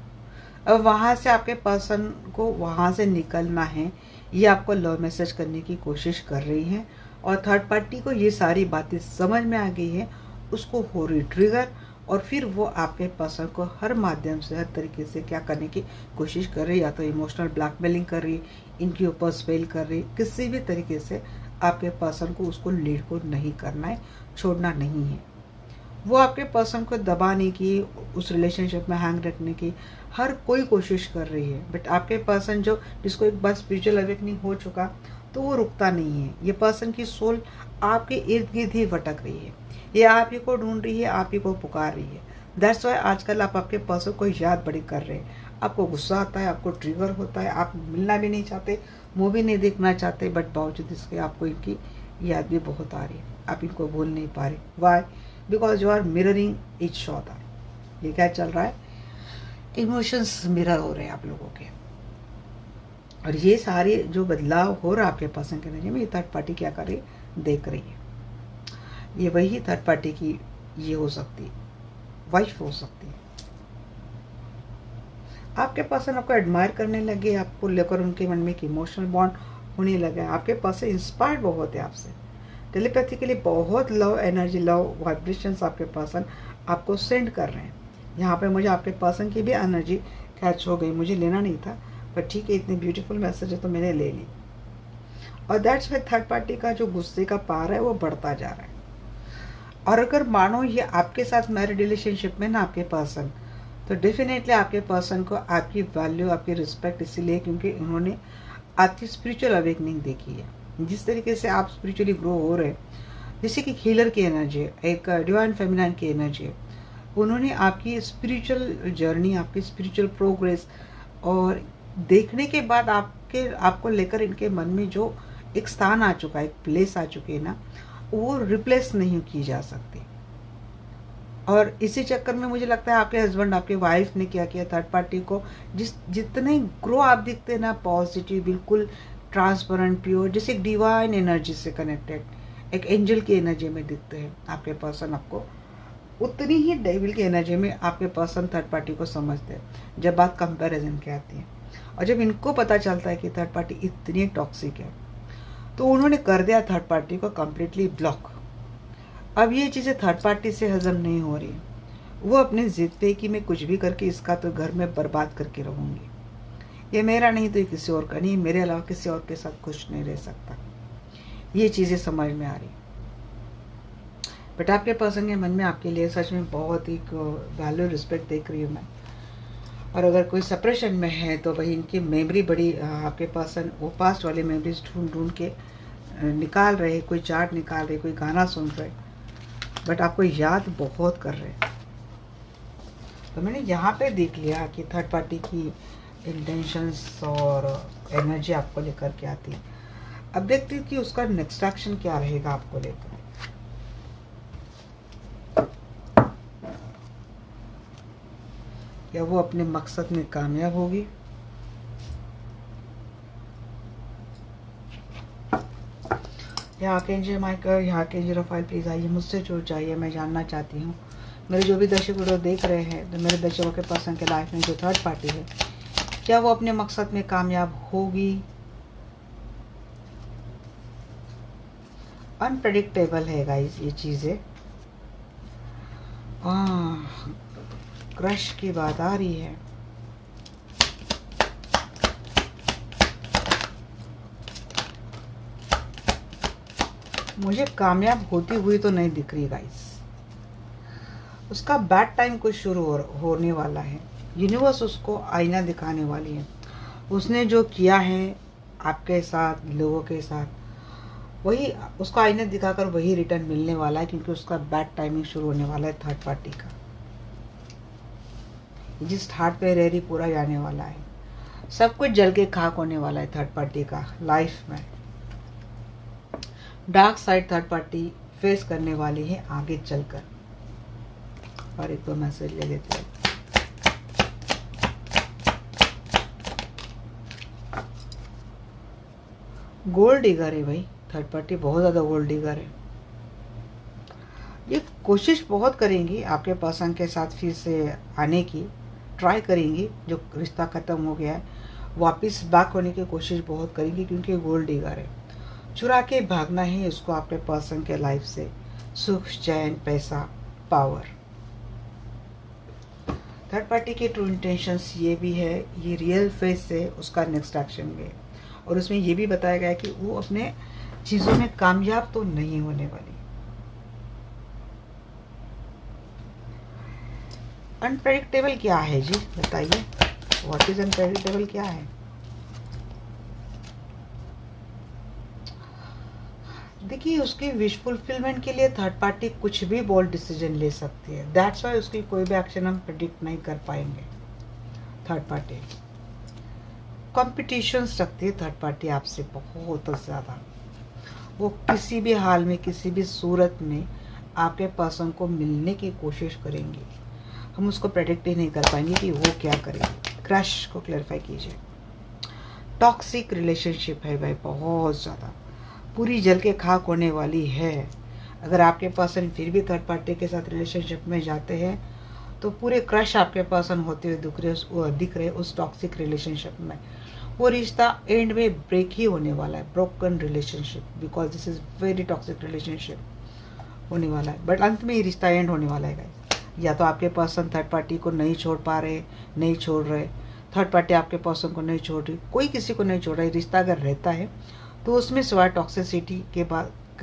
अब वहाँ से आपके पर्सन को वहाँ से निकलना है, ये आपको लव मैसेज करने की कोशिश कर रही है और थर्ड पार्टी को ये सारी बातें समझ में आ गई है, उसको हो रही ट्रिगर और फिर वो आपके पर्सन को हर माध्यम से, हर तरीके से क्या करने की कोशिश कर रही है, या तो इमोशनल ब्लैकमेलिंग कर रही है, इनके ऊपर स्पेल कर रही है, किसी भी तरीके से आपके पर्सन को उसको लीड को नहीं करना है, छोड़ना नहीं है। वो आपके पर्सन को दबाने की, उस रिलेशनशिप में हैंग रखने की हर कोई कोशिश कर रही है, बट आपके पर्सन जिसको एक बार स्पिरिचुअल अवेकनिंग हो चुका तो वो रुकता नहीं है। ये पर्सन की सोल आपके इर्द गिर्द ही भटक रही है, ये आप ही को ढूंढ रही है, आप ही को पुकार रही है। दैट्स वाई आजकल आप आपके पर्सन को याद बड़ी कर रहे हैं। आपको गुस्सा आता है, आपको ट्रिगर होता है, आप मिलना भी नहीं चाहते, मूवी नहीं देखना चाहते, बट बावजूद इसके आपको इनकी याद भी बहुत आ रही है, आप इनको भूल नहीं पा रहे। Why? Because you are mirroring each other. ये क्या चल रहा है, इमोशंस मिरर हो रहे हैं आप लोगों के, और ये सारे जो बदलाव हो रहा है आपके पर्सन के नजर में, ये थर्ड पार्टी क्या कर रही है, देख रही है। ये वही थर्ड पार्टी की ये हो सकती है, वाइफ हो सकती है। आपके पर्सन आपको एडमायर करने लगे, आपको लेकर उनके मन में एक इमोशनल बॉन्ड होने लगा। आपके पर्सन इंस्पायर्ड बहुत है आपसे, टेलीपैथिकली बहुत लव एनर्जी, लव वाइब्रेशंस आपके पर्सन आपको सेंड कर रहे हैं। यहाँ पे मुझे आपके पर्सन की भी एनर्जी कैच हो गई, मुझे लेना नहीं था, पर ठीक है, इतनी ब्यूटीफुल मैसेज है तो मैंने ले ली। और दैट्स वाई थर्ड पार्टी का जो गुस्से का पार है वो बढ़ता जा रहा है। और अगर मानो ये आपके साथ मैरिड रिलेशनशिप में ना आपके पर्सन, तो डेफिनेटली आपके पर्सन को आपकी वैल्यू, आपकी रिस्पेक्ट इसीलिए क्योंकि उन्होंने आपकी स्पिरिचुअल अवेकनिंग देखी है। जिस तरीके से आप स्पिरिचुअली ग्रो हो रहे हैं, जैसे कि हीलर की एनर्जी है, एक डिवाइन फेमिनाइन की एनर्जी है, उन्होंने आपकी स्पिरिचुअल जर्नी, आपकी स्पिरिचुअल प्रोग्रेस और देखने के बाद आपको लेकर इनके मन में जो एक स्थान आ चुका है, एक प्लेस आ चुकी है ना, वो रिप्लेस नहीं की जा सकती। और इसी चक्कर में मुझे लगता है आपके हस्बैंड, आपके वाइफ ने क्या किया, थर्ड पार्टी को जितने ग्रो आप दिखते हैं ना, पॉजिटिव, बिल्कुल ट्रांसपेरेंट, प्योर, जैसे एक डिवाइन एनर्जी से कनेक्टेड, एक एंजल की एनर्जी में दिखते हैं आपके पर्सन आपको। उतनी ही डेविल की एनर्जी में आपके पर्सन थर्ड पार्टी को समझते हैं जब बात कंपैरिजन की आती है। और जब इनको पता चलता है कि थर्ड पार्टी इतनी टॉक्सिक है, तो उन्होंने कर दिया थर्ड पार्टी को कम्प्लीटली ब्लॉक। अब ये चीज़ें थर्ड पार्टी से हजम नहीं हो रही। वो अपने जिद पे कि मैं कुछ भी करके इसका तो घर में बर्बाद करके रहूँगी, ये मेरा नहीं तो ये किसी और का नहीं, मेरे अलावा किसी और के साथ खुश नहीं रह सकता। ये चीज़ें समझ में आ रही। बट आपके पर्सन के मन में आपके लिए सच में बहुत ही वैल्यू रिस्पेक्ट देख रही हूँ मैं। और अगर कोई सेपरेशन में है तो भाई इनकी मेमोरी बड़ी, आपके पर्सन वो पास्ट वाली मेमोरीज ढूंढ ढूंढ के निकाल रहे, कोई चार्ट निकाल रहे, कोई गाना सुन रहे, बट आपको याद बहुत कर रहे हैं। तो मैंने यहाँ पे देख लिया कि थर्ड पार्टी की इंटेंशंस और एनर्जी आपको लेकर के आती है। अब देखते हैं कि उसका नेक्स्ट एक्शन क्या रहेगा आपको लेकर। क्या वो अपने मकसद में कामयाब होगी? यहाँ के एंजल माइकल, यहाँ के एंजल ऑफ फाइल प्लीज आइए, मुझसे जुड़ जाइए। मैं जानना चाहती हूँ, मेरे जो भी दर्शक वीडियो देख रहे हैं, तो मेरे दर्शकों के पर्सन के लाइफ में जो थर्ड पार्टी है, क्या वो अपने मकसद में कामयाब होगी? अनप्रेडिक्टेबल है गाइस ये चीज़ें। क्रश की बात आ रही है। मुझे कामयाब होती हुई तो नहीं दिख रही गाइस। उसका बैड टाइम कुछ शुरू होने वाला है। यूनिवर्स उसको आईना दिखाने वाली है। उसने जो किया है आपके साथ, लोगों के साथ, वही उसको आईना दिखाकर वही रिटर्न मिलने वाला है, क्योंकि उसका बैड टाइमिंग शुरू होने वाला है थर्ड पार्टी का। जिस ठाट पे रह रही पूरा जाने वाला है, सब कुछ जल के खाक होने वाला है थर्ड पार्टी का लाइफ में। Dark side third party face करने वाली है आगे चलकर। और एक दो मैसेज ले लेते हैं। गोल्ड डिगर है भाई, थर्ड पार्टी बहुत ज़्यादा गोल्ड डिगर है। ये कोशिश बहुत करेंगी आपके पर्सन के साथ फिर से आने की, ट्राई करेंगी। जो रिश्ता ख़त्म हो गया है वापस बैक होने की कोशिश बहुत करेंगी, क्योंकि गोल्ड डिगर है। चुरा के भागना है उसको आपके पर्सन के लाइफ से, सुख, चैन, पैसा, पावर। थर्ड पार्टी के ट्रू इंटेंशंस ये भी है, ये रियल फेस से उसका नेक्स्ट एक्शन भी है। और उसमें ये भी बताया गया है कि वो अपने चीज़ों में कामयाब तो नहीं होने वाली। अनप्रेडिक्टेबल क्या है जी, बताइए। व्हाट इज अनप्रेडिक्टेबल क्या है? देखिए, उसकी विश फुलफिलमेंट के लिए थर्ड पार्टी कुछ भी बोल्ड डिसीजन ले सकती है। दैट्स वाई उसकी कोई भी एक्शन हम प्रिडिक्ट नहीं कर पाएंगे। थर्ड पार्टी कॉम्पिटिशन्स रखती है थर्ड पार्टी आपसे बहुत ज़्यादा। वो किसी भी हाल में, किसी भी सूरत में आपके पर्सन को मिलने की कोशिश करेंगी। हम उसको प्रेडिक्ट ही नहीं कर पाएंगे कि वो क्या करेंगे। क्रश को क्लैरिफाई कीजिए। टॉक्सिक रिलेशनशिप है भाई, बहुत ज़्यादा, पूरी जल के खाक होने वाली है। अगर आपके पर्सन फिर भी थर्ड पार्टी के साथ रिलेशनशिप में जाते हैं, तो पूरे क्रश आपके पर्सन होते हुए दिख रहे उस टॉक्सिक रिलेशनशिप में। वो रिश्ता एंड में ब्रेक ही होने वाला है, broken relationship, because this is very toxic relationship होने वाला है। बट अंत में ये रिश्ता एंड होने वाला है गाइस। या तो आपके पर्सन थर्ड पार्टी को नहीं छोड़ पा रहे, नहीं छोड़ रहे, थर्ड पार्टी आपके पर्सन को नहीं छोड़ रही, कोई किसी को नहीं छोड़ रहा है। रिश्ता अगर रहता है तो उसमें सिवाय टॉक्सिसिटी के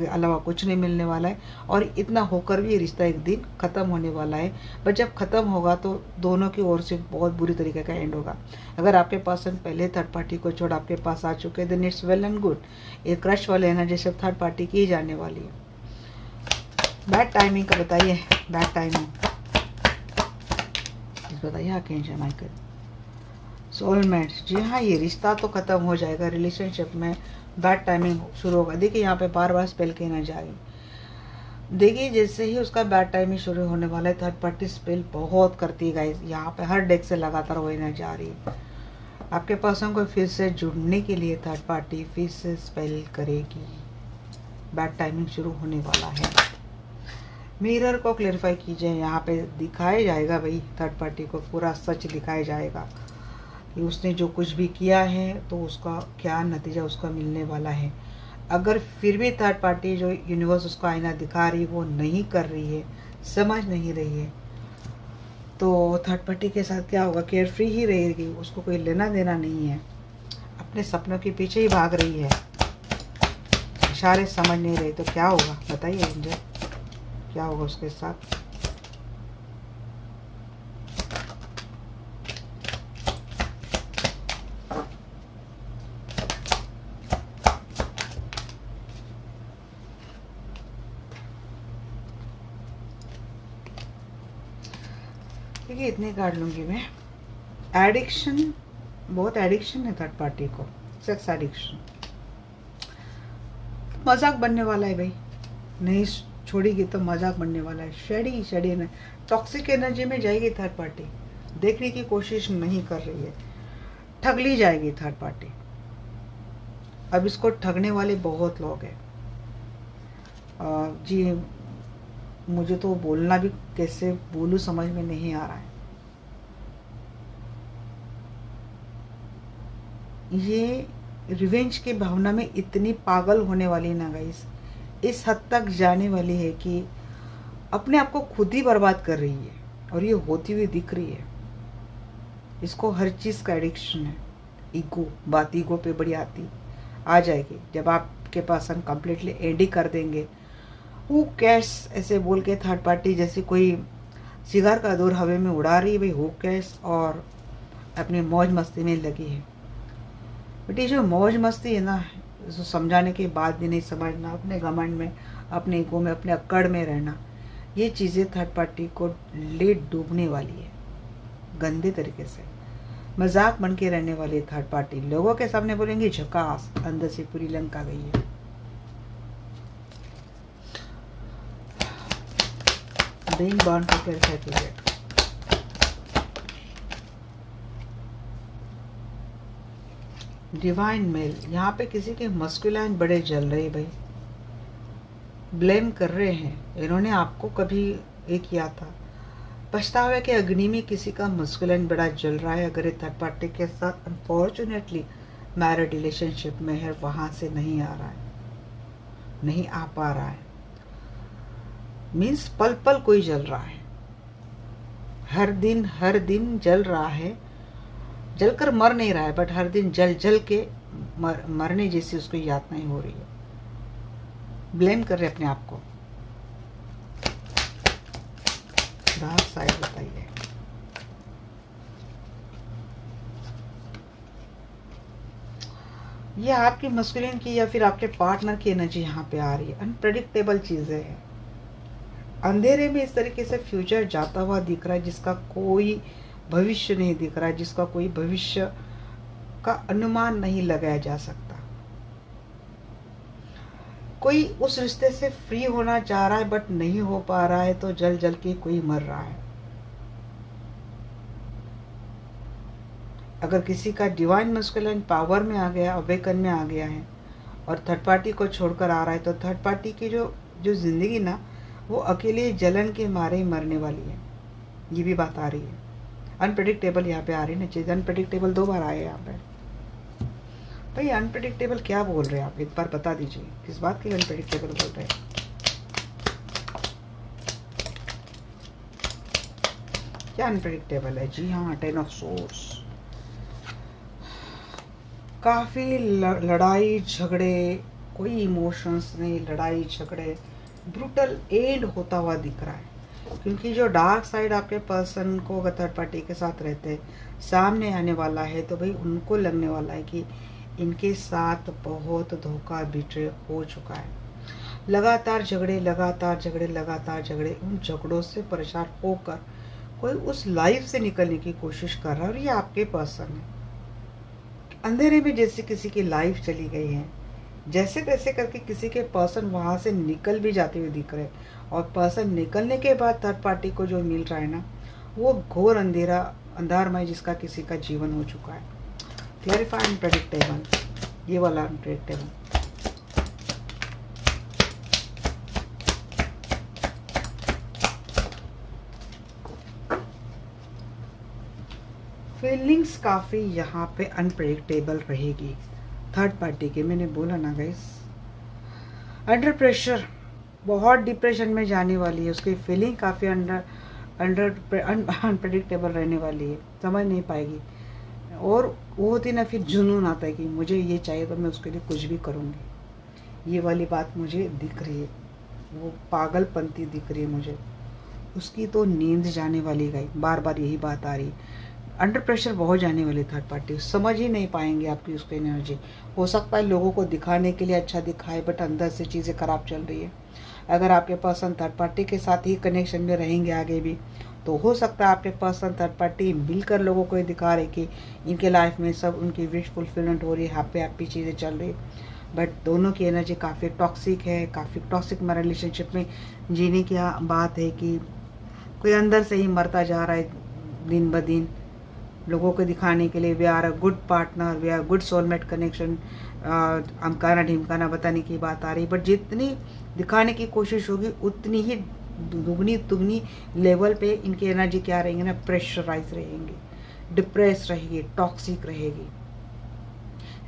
अलावा कुछ नहीं मिलने वाला है। और इतना होकर भी ये रिश्ता एक दिन ख़त्म होने वाला है। बट जब ख़त्म होगा तो दोनों की ओर से बहुत बुरी तरीके का एंड होगा। अगर आपके पर्सन पहले थर्ड पार्टी को छोड़ आपके पास आ चुके हैं, then it's well and good. ये क्रश वाले एनर्जी सिर्फ थर्ड पार्टी की ही जाने वाली है। बैड टाइमिंग का बताइए, बैड टाइमिंग बताइए आर्कएंजल माइकल। सोलमेट, जी हाँ, ये रिश्ता तो ख़त्म हो जाएगा। रिलेशनशिप में बैड टाइमिंग शुरू होगा। देखिए यहाँ पे बार बार स्पेल कहना जा रही। देखिए जैसे ही उसका बैड टाइमिंग शुरू होने वाला है, थर्ड पार्टी स्पेल बहुत करती है गाइस। यहाँ पे हर डेक से लगातार होने जा रही है। आपके पर्सन को फिर से जुड़ने के लिए थर्ड पार्टी फिर से स्पेल करेगी। बैड टाइमिंग शुरू होने वाला है। मिरर को क्लेरिफाई कीजिए। यहाँ पे दिखाया जाएगा भाई, थर्ड पार्टी को पूरा सच दिखाया जाएगा कि उसने जो कुछ भी किया है तो उसका क्या नतीजा उसका मिलने वाला है। अगर फिर भी थर्ड पार्टी जो यूनिवर्स उसको आईना दिखा रही वो नहीं कर रही है, समझ नहीं रही है, तो थर्ड पार्टी के साथ क्या होगा, केयर फ्री ही रहेगी, उसको कोई लेना देना नहीं है, अपने सपनों के पीछे ही भाग रही है, इशारे समझ नहीं रही। तो क्या होगा बताइए एंजल, क्या होगा उसके साथ। देखिए इतने कार्ड लूंगी मैं। एडिक्शन, बहुत एडिक्शन है थर्ड पार्टी को, सेक्स एडिक्शन। मजाक बनने वाला है भाई, नहीं छोड़ेगी तो मजाक बनने वाला है। शेडी ने टॉक्सिक एनर्जी में जाएगी थर्ड पार्टी, देखने की कोशिश नहीं कर रही है, ठग ली जाएगी थर्ड पार्टी। अब इसको ठगने वाले बहुत लोग हैं जी। मुझे तो बोलना भी कैसे बोलूं समझ में नहीं आ रहा है। ये रिवेंज की भावना में इतनी पागल होने वाली ना गाइस, इस हद तक जाने वाली है कि अपने आप को खुद ही बर्बाद कर रही है, और ये होती हुई दिख रही है। इसको हर चीज़ का एडिक्शन है। ईगो, बात ईगो पे बड़ी आ जाएगी जब आपके पास हम कम्प्लीटली एडी कर देंगे। वो कैश ऐसे बोल के थर्ड पार्टी जैसे कोई सिगार का दूर हवा में उड़ा रही है भाई, हो कैश, और अपनी मौज मस्ती में लगी है। बट ये जो मौज मस्ती है ना, इसको समझाने के बाद भी नहीं समझना, अपने घमंड में, अपने ईगो में, अपने अक्कड़ में रहना, ये चीज़ें थर्ड पार्टी को ले डूबने वाली है गंदे तरीके से। मजाक बन के रहने वाली थर्ड पार्टी लोगों के सामने बोलेंगी झकास, अंदर से पूरी लंका गई है। Being born to clarify period. Divine male, यहाँ पे किसी के मस्कुलाइन बड़े जल रहे भाई, ब्लेम कर रहे हैं। इन्होंने आपको कभी ये किया था, पछतावा के अग्नि में किसी का मस्कुलाइन बड़ा जल रहा है। अगर ये थर्ड पार्टी के साथ अनफॉर्चुनेटली मैरिड रिलेशनशिप में है, वहां से नहीं आ रहा है, नहीं आ पा रहा है, मीन्स पल पल कोई जल रहा है, हर दिन जल रहा है, जलकर मर नहीं रहा है, बट हर दिन जल जल के मरने जैसी उसको यातनाएं हो रही है। ब्लेम कर रहे अपने आप को। डार्क साइड बताइए। ये आपकी मस्कुलिन की या फिर आपके पार्टनर की एनर्जी यहाँ पे आ रही है। अनप्रेडिक्टेबल चीजें हैं, अंधेरे में इस तरीके से फ्यूचर जाता हुआ दिख रहा है जिसका कोई भविष्य नहीं दिख रहा है, जिसका कोई भविष्य का अनुमान नहीं लगाया जा सकता। कोई उस रिश्ते से फ्री होना चाह रहा है बट नहीं हो पा रहा है, तो जल जल के कोई मर रहा है। अगर किसी का डिवाइन मस्कुलिन पावर में आ गया, अवेकन में आ गया है और थर्ड पार्टी को छोड़कर आ रहा है, तो थर्ड पार्टी की जो जिंदगी ना, वो अकेले जलन के मारे ही मरने वाली है। ये भी बात आ रही है। अनप्रेडिक्टेबल यहाँ पे आ रही है ना चीज। अनप्रेडिक्टेबल 2 बार आए यहाँ पे। भाई अनप्रेडिक्टेबल क्या बोल रहे हैं आप, एक बार बता दीजिए, किस बात के अनप्रेडिक्टेबल बोल रहे हैं। क्या अनप्रेडिक्टेबल है? जी हाँ, 10 ऑफ सोर्स। काफी लड़ाई झगड़े, कोई इमोशंस नहीं, लड़ाई झगड़े, ब्रूटल एंड होता हुआ दिख रहा है। क्योंकि जो डार्क साइड आपके पर्सन को अगर थर्ड पार्टी के साथ रहते सामने आने वाला है, तो भाई उनको लगने वाला है कि इनके साथ बहुत धोखा बिट्रे हो चुका है। लगातार झगड़े, उन झगड़ों से परेशान होकर कोई उस लाइफ से निकलने की कोशिश कर रहा है। और ये आपके पर्सन है। अंधेरे में जैसे किसी की लाइफ चली गई है, जैसे तैसे करके किसी के पर्सन वहां से निकल भी जाते हुए दिख रहे, और पर्सन निकलने के बाद थर्ड पार्टी को जो मिल रहा है ना, वो घोर अंधारमय जिसका किसी का जीवन हो चुका है। क्लैरिफाई अनप्रेडिक्टेबल, ये वाला अनप्रेडिक्टेबल। फीलिंग्स काफ़ी यहाँ पे अनप्रेडिक्टेबल रहेगी थर्ड पार्टी की। मैंने बोला ना गाइस, अंडर प्रेशर, बहुत डिप्रेशन में जाने वाली है, उसकी फीलिंग काफ़ी अनप्रेडिक्टेबल रहने वाली है, समझ नहीं पाएगी। और वो होती ना, फिर जुनून आता है कि मुझे ये चाहिए तो मैं उसके लिए कुछ भी करूँगी। ये वाली बात मुझे दिख रही है, वो पागलपंती दिख रही है मुझे। उसकी तो नींद जाने वाली गई, बार बार यही बात आ रही। अंडर प्रेशर बहुत जाने वाली थर्ड पार्टी, समझ ही नहीं पाएंगे आपकी उसकी एनर्जी। हो सकता है लोगों को दिखाने के लिए अच्छा दिखाए, बट अंदर से चीज़ें खराब चल रही है। अगर आपके पर्सन थर्ड पार्टी के साथ ही कनेक्शन में रहेंगे आगे भी, तो हो सकता है आपके पर्सन थर्ड पार्टी मिलकर लोगों को ये दिखा रहे कि इनके लाइफ में सब उनकी विश फुलफिलमेंट हो रही है, हैप्पी हैप्पी चीज़ें चल रही है। बट दोनों की एनर्जी काफ़ी टॉक्सिक है, काफ़ी टॉक्सिक में रिलेशनशिप में जीने की बात है कि कोई अंदर से ही मरता जा रहा है दिन ब दिन, लोगों को दिखाने के लिए we are a good partner, we are good soulmate connection, अमकाना ढिमकाना बताने की बात आ रही। बट जितनी दिखाने की कोशिश होगी उतनी ही दुगनी तुगनी लेवल पे इनकी एनर्जी क्या रहेंगे ना, प्रेशराइज रहेंगी, डिप्रेस रहेगी, टॉक्सिक रहेगी।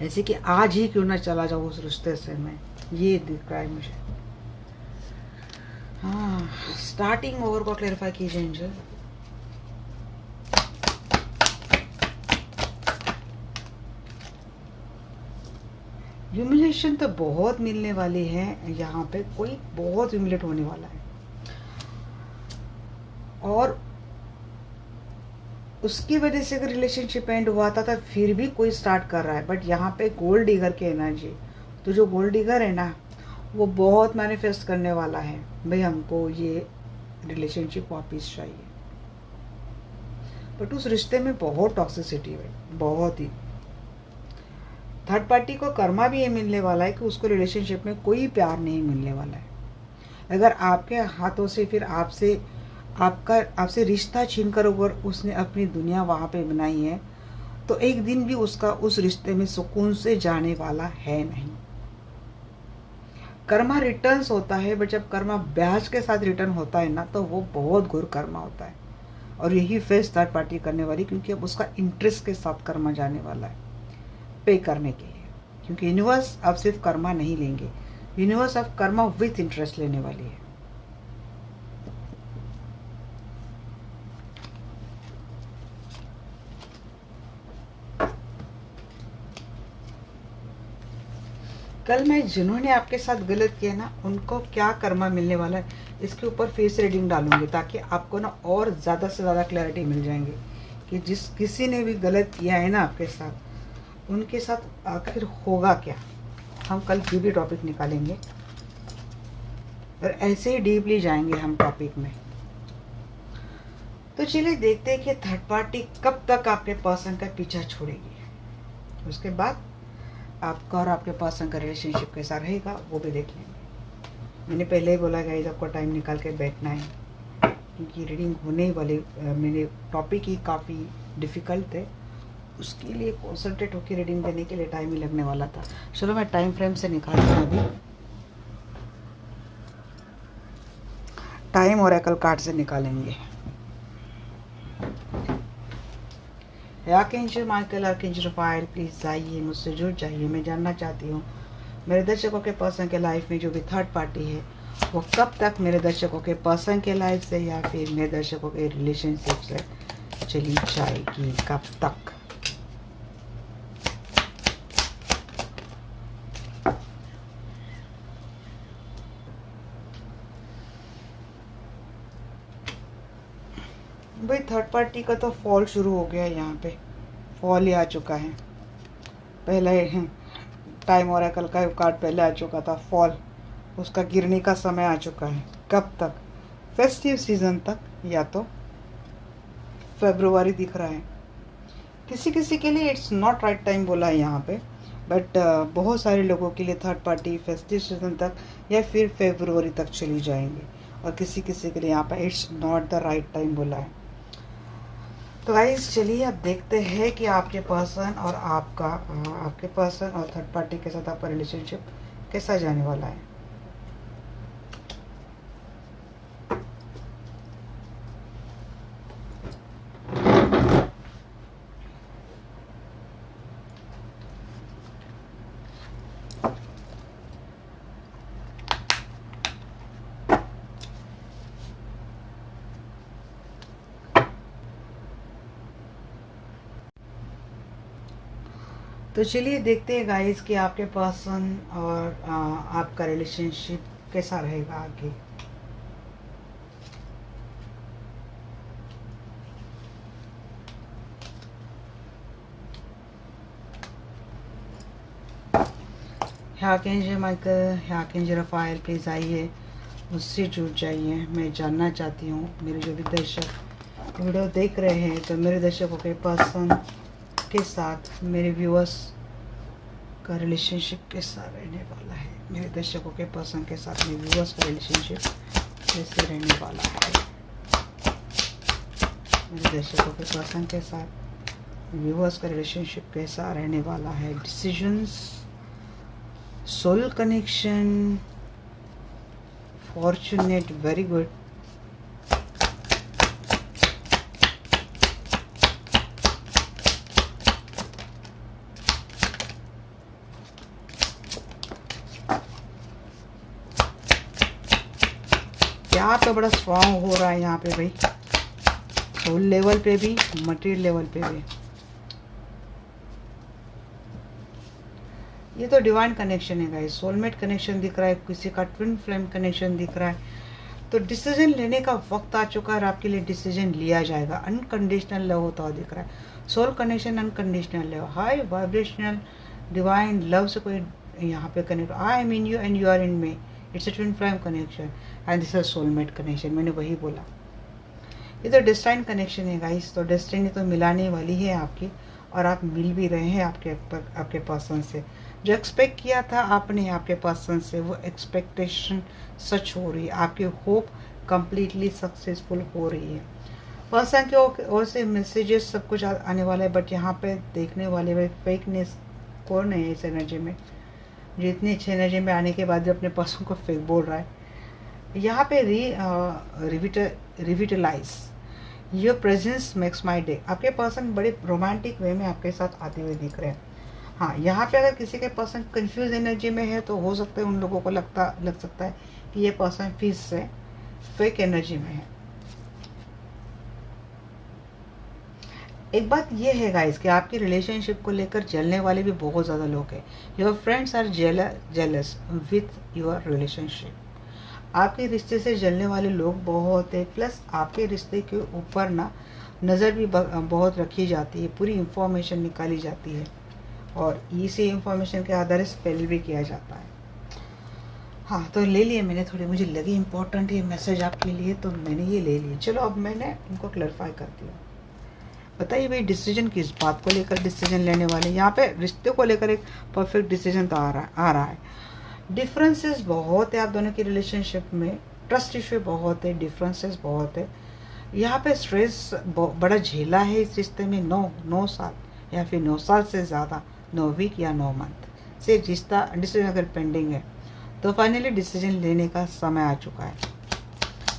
ऐसे कि आज ही क्यों ना चला जाऊँ उस रिश्ते से मैं, ये दिख रहा है मुझे। हाँ, स्टार्टिंग ओवर को क्लेरिफाई कीजिए एंजल। ह्यूमिलेशन तो बहुत मिलने वाली है यहाँ पे, कोई बहुत ह्यूमिलेट होने वाला है। और उसकी वजह से अगर रिलेशनशिप एंड हुआ था तो फिर भी कोई स्टार्ट कर रहा है। बट यहाँ पे गोल्ड डिगर की एनर्जी, तो जो गोल्ड डिगर है ना, वो बहुत मैनिफेस्ट करने वाला है, भाई हमको ये रिलेशनशिप वापस चाहिए। बट उस रिश्ते में बहुत टॉक्सिसिटी है, बहुत ही। थर्ड पार्टी को कर्मा भी ये मिलने वाला है कि उसको रिलेशनशिप में कोई प्यार नहीं मिलने वाला है। अगर आपके हाथों से फिर आपसे रिश्ता छीन कर अगर उसने अपनी दुनिया वहाँ पे बनाई है, तो एक दिन भी उसका उस रिश्ते में सुकून से जाने वाला है नहीं। कर्मा रिटर्न्स होता है, बट जब कर्मा ब्याज के साथ रिटर्न होता है ना, तो वो बहुत घोर कर्मा होता है। और यही फेस थर्ड पार्टी करने वाली, क्योंकि अब उसका इंटरेस्ट के साथ कर्मा जाने वाला है पे करने के लिए। क्योंकि यूनिवर्स अब सिर्फ कर्मा नहीं लेंगे, यूनिवर्स अब कर्मा विथ इंटरेस्ट लेने वाली है। कल मैं जिन्होंने आपके साथ गलत किया ना, उनको क्या कर्मा मिलने वाला है, इसके ऊपर फेस रीडिंग डालूंगी, ताकि आपको ना और ज़्यादा से ज़्यादा क्लैरिटी मिल जाएंगे कि जिस किसी ने भी गलत किया है ना आपके साथ, उनके साथ आखिर होगा क्या। हम कल की भी टॉपिक निकालेंगे और ऐसे ही डीपली जाएंगे हम टॉपिक में। तो चलिए देखते हैं कि थर्ड पार्टी कब तक आपके पर्सन का पीछा छोड़ेगी। उसके बाद आपका और आपके पर्सन का रिलेशनशिप कैसा रहेगा वो भी देख लेंगे। मैंने पहले ही बोला गाइस, आपको टाइम निकाल के बैठना है, क्योंकि रीडिंग होने वाले मेरे टॉपिक ही काफ़ी डिफ़िकल्ट है, उसके लिए कॉन्सेंट्रेट होकर रीडिंग देने के लिए टाइम ही लगने वाला था। चलो मैं टाइम फ्रेम से निकालती हूँ अभी, टाइम ओरेकल कार्ड से निकालेंगे। Archangel Michael, archangel Rafale, please आइए, मुझसे जुड़ जाइए। मैं जानना चाहती हूँ मेरे दर्शकों के पर्सन के लाइफ में जो भी थर्ड पार्टी है, वो कब तक मेरे दर्शकों के पर्सन के लाइफ से या फिर मेरे दर्शकों के रिलेशनशिप से चली जाएगी, कब तक। भाई थर्ड पार्टी का तो फॉल शुरू हो गया है, यहाँ पे फॉल ही आ चुका है। पहले टाइम ओरेकल का कार्ड पहले आ चुका था, फॉल, उसका गिरने का समय आ चुका है। कब तक? फेस्टिव सीजन तक, या तो फरवरी दिख रहा है। किसी किसी के लिए इट्स नॉट राइट टाइम बोला है यहाँ पे, बट बहुत सारे लोगों के लिए थर्ड पार्टी फेस्टिव सीजन तक या फिर फरवरी तक चली जाएंगी, और किसी किसी के लिए यहाँ पे it's not the right time बोला है। तो गाइस चलिए अब देखते हैं कि आपके पर्सन और आपके पर्सन और थर्ड पार्टी के साथ आपका रिलेशनशिप कैसा जाने वाला है। तो चलिए देखते हैं गाइस कि आपके पर्सन और आपका रिलेशनशिप कैसा रहेगा आगे। Archangel Michael, archangel Rafale, please आइए, मुझसे जुड़ जाइए। मैं जानना चाहती हूँ मेरे जो भी दर्शक वीडियो देख रहे हैं, तो मेरे दर्शकों के पर्सन के साथ मेरे व्यूअर्स का रिलेशनशिप कैसा रहने वाला है। मेरे दर्शकों के पर्सन के साथ मेरे व्यूअर्स का रिलेशनशिप कैसे रहने वाला है। मेरे दर्शकों के पर्सन के साथ व्यूअर्स का रिलेशनशिप कैसा रहने वाला है। Decisions, soul connection, fortunate, very good. यहाँ पे बड़ा स्ट्रॉन्ग हो रहा है यहाँ पे भाई, सोल लेवल पे भी, मटेरियल लेवल पे भी। ये तो डिवाइन कनेक्शन है गाइस, सोलमेट कनेक्शन दिख रहा है, किसी का ट्विन फ्लेम कनेक्शन दिख रहा है। तो डिसीजन लेने का वक्त आ चुका है और आपके लिए डिसीजन लिया जाएगा। अनकंडीशनल लव होता हुआ दिख रहा है, soul connection, unconditional love, high vibrational divine love से कोई यहाँ पे connect. I am in you and you are in me, it's a twin flame connection and this is soulmate connection. मैंने वही बोला, ये तो डेस्टाइन कनेक्शन है गाइस। तो डेस्टिनी तो मिलाने वाली है आपकी, और आप मिल भी रहे हैं आपके पर्सन से। जो एक्सपेक्ट किया था आपने आपके पर्सन से, वो एक्सपेक्टेशन सच हो रही है, आपकी होप कंप्लीटली सक्सेसफुल हो रही है। पर्सन की ओर से मैसेजेस सब कुछ आने वाला है, बट यहाँ पे देखने वाले में फेकनेस कौन है इस एनर्जी में, जो इतनी अच्छी एनर्जी में आने के बाद भी अपने पर्सन को फेक बोल रहा है। यहाँ पे revitalize your presence makes my day. आपके पर्सन बड़े रोमांटिक वे में आपके साथ आते हुए दिख रहे हैं। हाँ, यहाँ पे अगर किसी के पर्सन कंफ्यूज एनर्जी में है तो हो सकता है उन लोगों को लग सकता है कि ये पर्सन फिर से फेक एनर्जी में है। एक बात ये है गाइस कि आपकी रिलेशनशिप को लेकर जलने वाले भी बहुत ज़्यादा लोग हैं। Your friends are jealous with your relationship. आपके रिश्ते से जलने वाले लोग बहुत है, प्लस आपके रिश्ते के ऊपर ना नज़र भी बहुत रखी जाती है, पूरी इंफॉर्मेशन निकाली जाती है और इसी इंफॉर्मेशन के आधार से स्पेल भी किया जाता है। हाँ, तो ले लिए मैंने, थोड़ी मुझे लगी इम्पोर्टेंट ये मैसेज आपके लिए, तो मैंने ये ले लिए। चलो अब मैंने इनको क्लैरिफाई करती हूँ। बताइए भाई, डिसीजन किस बात को लेकर डिसीजन लेने वाले। यहाँ पे रिश्ते को लेकर एक परफेक्ट डिसीजन तो आ रहा है। डिफरेंसेस बहुत है आप दोनों की रिलेशनशिप में, ट्रस्ट इशू बहुत है, डिफरेंसेस बहुत है। यहाँ पे स्ट्रेस बड़ा झेला है इस रिश्ते में। 9 साल या फिर 9 साल से ज़्यादा, 9 वीक या 9 मंथ से रिश्ता डिसीजन अगर पेंडिंग है तो फाइनली डिसीजन लेने का समय आ चुका है।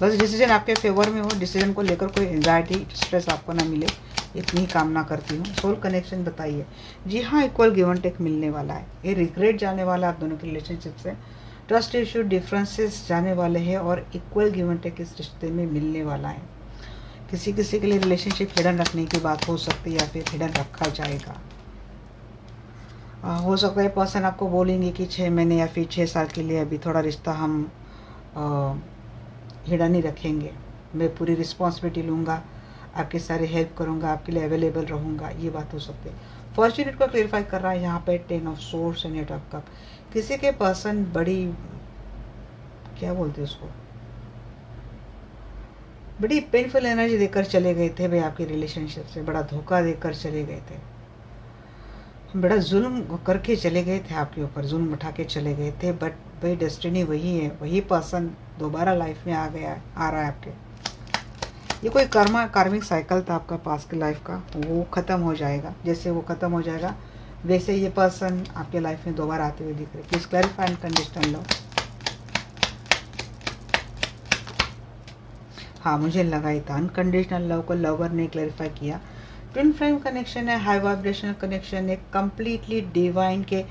बस डिसीजन आपके फेवर में हो, डिसीजन को लेकर कोई एंजाइटी स्ट्रेस आपको ना मिले, इतनी कामना करती हूँ। सोल कनेक्शन बताइए। जी हाँ, इक्वल गिव एंड टेक मिलने वाला है। ये रिग्रेट जाने वाला आप दोनों के रिलेशनशिप से, ट्रस्ट इशू, डिफरेंसेस जाने वाले हैं और इक्वल गिव एंड टेक इस रिश्ते में मिलने वाला है। किसी किसी के लिए रिलेशनशिप हिडन रखने की बात हो सकती है या फिर हिडन रखा जाएगा। हो सकता है पर्सन आपको बोलेंगे कि 6 महीने या फिर 6 साल के लिए अभी थोड़ा रिश्ता हम हिडन ही रखेंगे, मैं पूरी रिस्पॉन्सिबिलिटी लूँगा, आपकी सारी हेल्प करूँगा, आपके लिए अवेलेबल रहूँगा, ये बात हो सकती है। फॉर्चुनेट को क्लेरिफाई कर रहा है यहाँ पे 10 of source and 8 of cup. किसी के पर्सन बड़ी, क्या बोलते हैं उसको, बड़ी पेनफुल एनर्जी देकर चले गए थे भाई आपकी रिलेशनशिप से, बड़ा धोखा देकर चले गए थे, बड़ा जुल्म करके चले गए थे आपके ऊपर, जुल्म उठा के चले गए थे। बट भाई डेस्टिनी वही है, वही पर्सन दोबारा लाइफ में आ रहा है आपके। ये कोई कार्मिक साइकिल था आपका पास के लाइफ का, वो ख़त्म हो जाएगा। जैसे वो ख़त्म हो जाएगा वैसे ये पर्सन आपके लाइफ में दोबारा आते हुए दिख रहे। Please clarify unconditional love. हाँ, मुझे लगा ही था अनकंडीशनल लव को लवर ने क्लैरिफाई किया। ट्विन फ्लेम कनेक्शन है, हाई वाइब्रेशनल कनेक्शन है, कम्प्लीटली डिवाइन के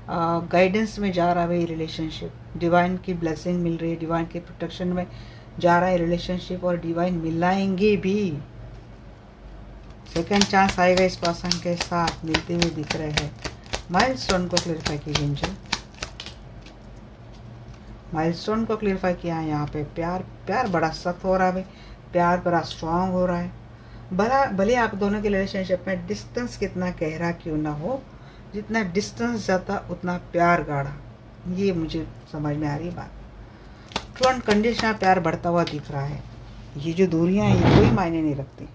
गाइडेंस में जा रहा है ये रिलेशनशिप। डिवाइन की ब्लेसिंग मिल रही है, डिवाइन के प्रोटेक्शन में जा रहा है रिलेशनशिप, और डिवाइन मिलाएंगे भी। सेकंड चांस आएगा इस पर्सन के साथ, मिलते हुए दिख रहे हैं। माइलस्टोन को क्लियरिफाई कीजिए एंजल। माइलस्टोन को क्लियरिफाई किया है यहाँ पे। प्यार बड़ा सख्त हो रहा है भाई, प्यार बड़ा स्ट्रांग हो रहा है। भले आप दोनों के रिलेशनशिप में डिस्टेंस कितना गहरा क्यों ना हो, जितना डिस्टेंस जाता उतना प्यार गाढ़ा, ये मुझे समझ में आ रही बात। ट्रू अनकंडीशनल प्यार बढ़ता हुआ दिख रहा है। ये जो दूरियां हैं ये कोई मायने नहीं रखती।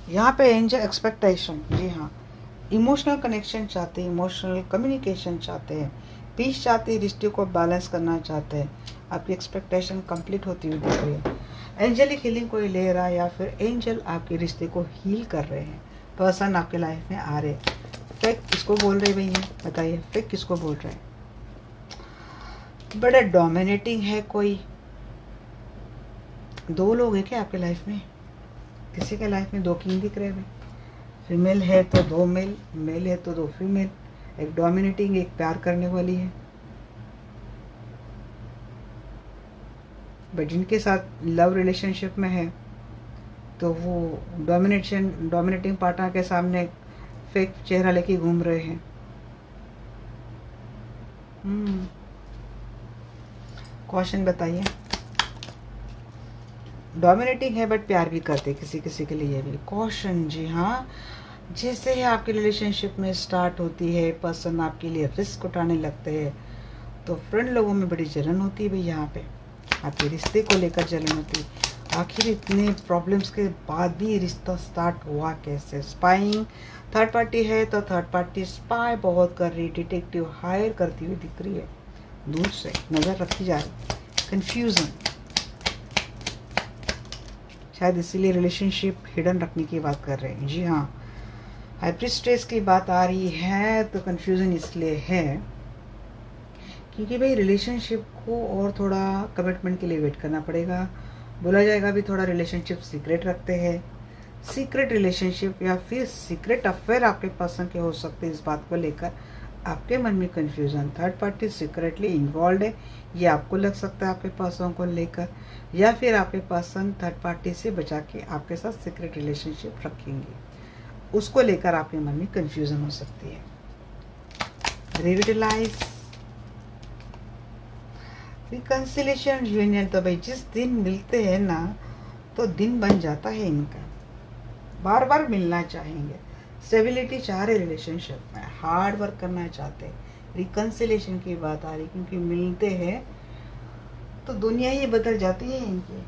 यहाँ पे एंजल एक्सपेक्टेशन, जी हाँ, इमोशनल कनेक्शन चाहते हैं, इमोशनल कम्युनिकेशन चाहते हैं, पीस चाहते हैं, रिश्ते को बैलेंस करना चाहते हैं। आपकी एक्सपेक्टेशन कंप्लीट होती हुई दिख रही है। एंजलिक हीलिंग कोई ले रहा है या फिर एंजल आपके रिश्ते को हील कर रहे हैं। पर्सन आपके लाइफ में आ रहे हैं। फेक किसको बोल रहे भैया, बताइए फेक किसको बोल रहे हैं? बड़ा डोमिनेटिंग है कोई। दो लोग हैं क्या आपके लाइफ में? किसी के लाइफ में दो किंग दिख रहे हैं। फीमेल है तो दो मेल, मेल है तो दो फीमेल। एक डोमिनेटिंग, एक प्यार करने वाली है। बट जिनके साथ लव रिलेशनशिप में है तो वो डोमिनेटिंग पार्टनर के सामने फेक चेहरा लेके घूम रहे हैं। क्वेश्चन बताइए। डोमिनेटिंग है बट प्यार भी करते किसी किसी के लिए भी। क्वेश्चन, जी हाँ, जैसे ही आपकी रिलेशनशिप में स्टार्ट होती है, पर्सन आपके लिए रिस्क उठाने लगते हैं तो फ्रेंड लोगों में बड़ी जलन होती है भाई। यहाँ पे आपके रिश्ते को लेकर जलन होती है। आखिर इतने प्रॉब्लम्स के बाद भी रिश्ता स्टार्ट हुआ कैसे? स्पाइंग, थर्ड पार्टी है तो थर्ड पार्टी स्पाई बहुत कर रही, डिटेक्टिव हायर करती हुई दिख रही है, दूर से नज़र रखी जा रही। कन्फ्यूज़न, शायद इसीलिए रिलेशनशिप हिडन रखने की बात कर रहे हैं। जी हाँ, हाई प्रीस्टेस की बात आ रही है तो कन्फ्यूज़न इसलिए है क्योंकि भाई रिलेशनशिप को और थोड़ा कमिटमेंट के लिए वेट करना पड़ेगा। बोला जाएगा भी थोड़ा रिलेशनशिप सीक्रेट रखते हैं। सीक्रेट रिलेशनशिप या फिर सीक्रेट अफेयर आपके पर्सन के हो सकते हैं। इस बात को लेकर आपके मन में confusion, third party secretly involve है, ये आपको लग सकता है आपके पर्सन को लेकर, या फिर आपके पर्सन थर्ड पार्टी से बचा के आपके साथ सीक्रेट रिलेशनशिप रखेंगे, उसको लेकर आपके मन में कन्फ्यूज़न हो सकती है। रिविटलाइज, रिकन्सिलेशन, यूनियन, तो भाई जिस दिन मिलते हैं ना तो दिन बन जाता है इनका, बार बार मिलना चाहेंगे, स्टेबिलिटी चाह रहे रिलेशनशिप में, हार्ड वर्क करना चाहते हैं। रिकन्सिलेशन की बात आ रही क्योंकि मिलते हैं तो दुनिया ही बदल जाती है इनकी।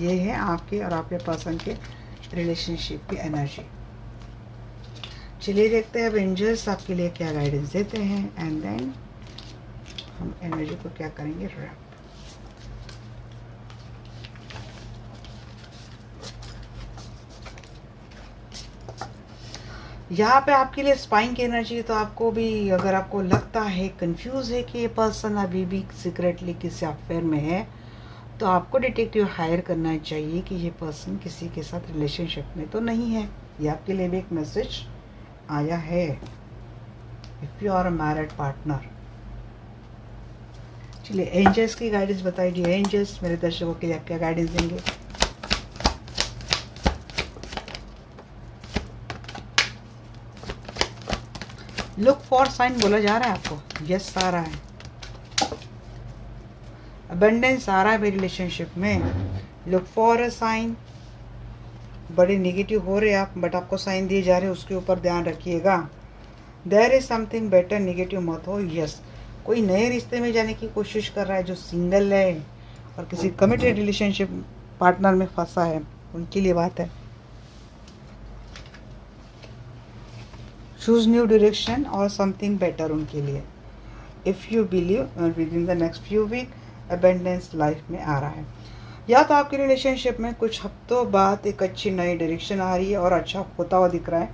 ये है आपके और आपके पर्सन के रिलेशनशिप की एनर्जी। चलिए देखते हैं अब एंजल्स आपके लिए क्या गाइडेंस देते हैं एंड देन हम एनर्जी को क्या करेंगे रैप। यहाँ पे आपके लिए स्पाइंग की एनर्जी, तो आपको भी अगर आपको लगता है कंफ्यूज है कि ये पर्सन अभी भी सीक्रेटली किसी अफेयर में है तो आपको डिटेक्टिव हायर करना चाहिए कि ये पर्सन किसी के साथ रिलेशनशिप में तो नहीं है। ये आपके लिए भी एक मैसेज आया है। If you are a married partner. चलिए एंजल्स की गाइडेंस बताइए। एंजल्स मेरे दर्शकों के लिए आप क्या गाइडेंस देंगे? लुक फॉर साइन बोला जा रहा है आपको। यस आ रहा है, अबंडेंस आ रहा है रिलेशनशिप में। Look for a sign. बड़े नेगेटिव हो रहे आप बट आपको साइन दिए जा रहे हैं, उसके ऊपर ध्यान रखिएगा। There is something better, negative मत हो। यस, कोई नए रिश्ते में जाने की कोशिश कर रहा है जो सिंगल है और किसी कमिटेड रिलेशनशिप पार्टनर में फंसा है, उनके लिए बात है। चूज न्यू डायरेक्शन और समथिंग बेटर उनके लिए। If you believe within the next few week abundance life में आ रहा है। या तो आपके रिलेशनशिप में कुछ हफ्तों बाद एक अच्छी नई डायरेक्शन आ रही है और अच्छा होता हुआ दिख रहा है,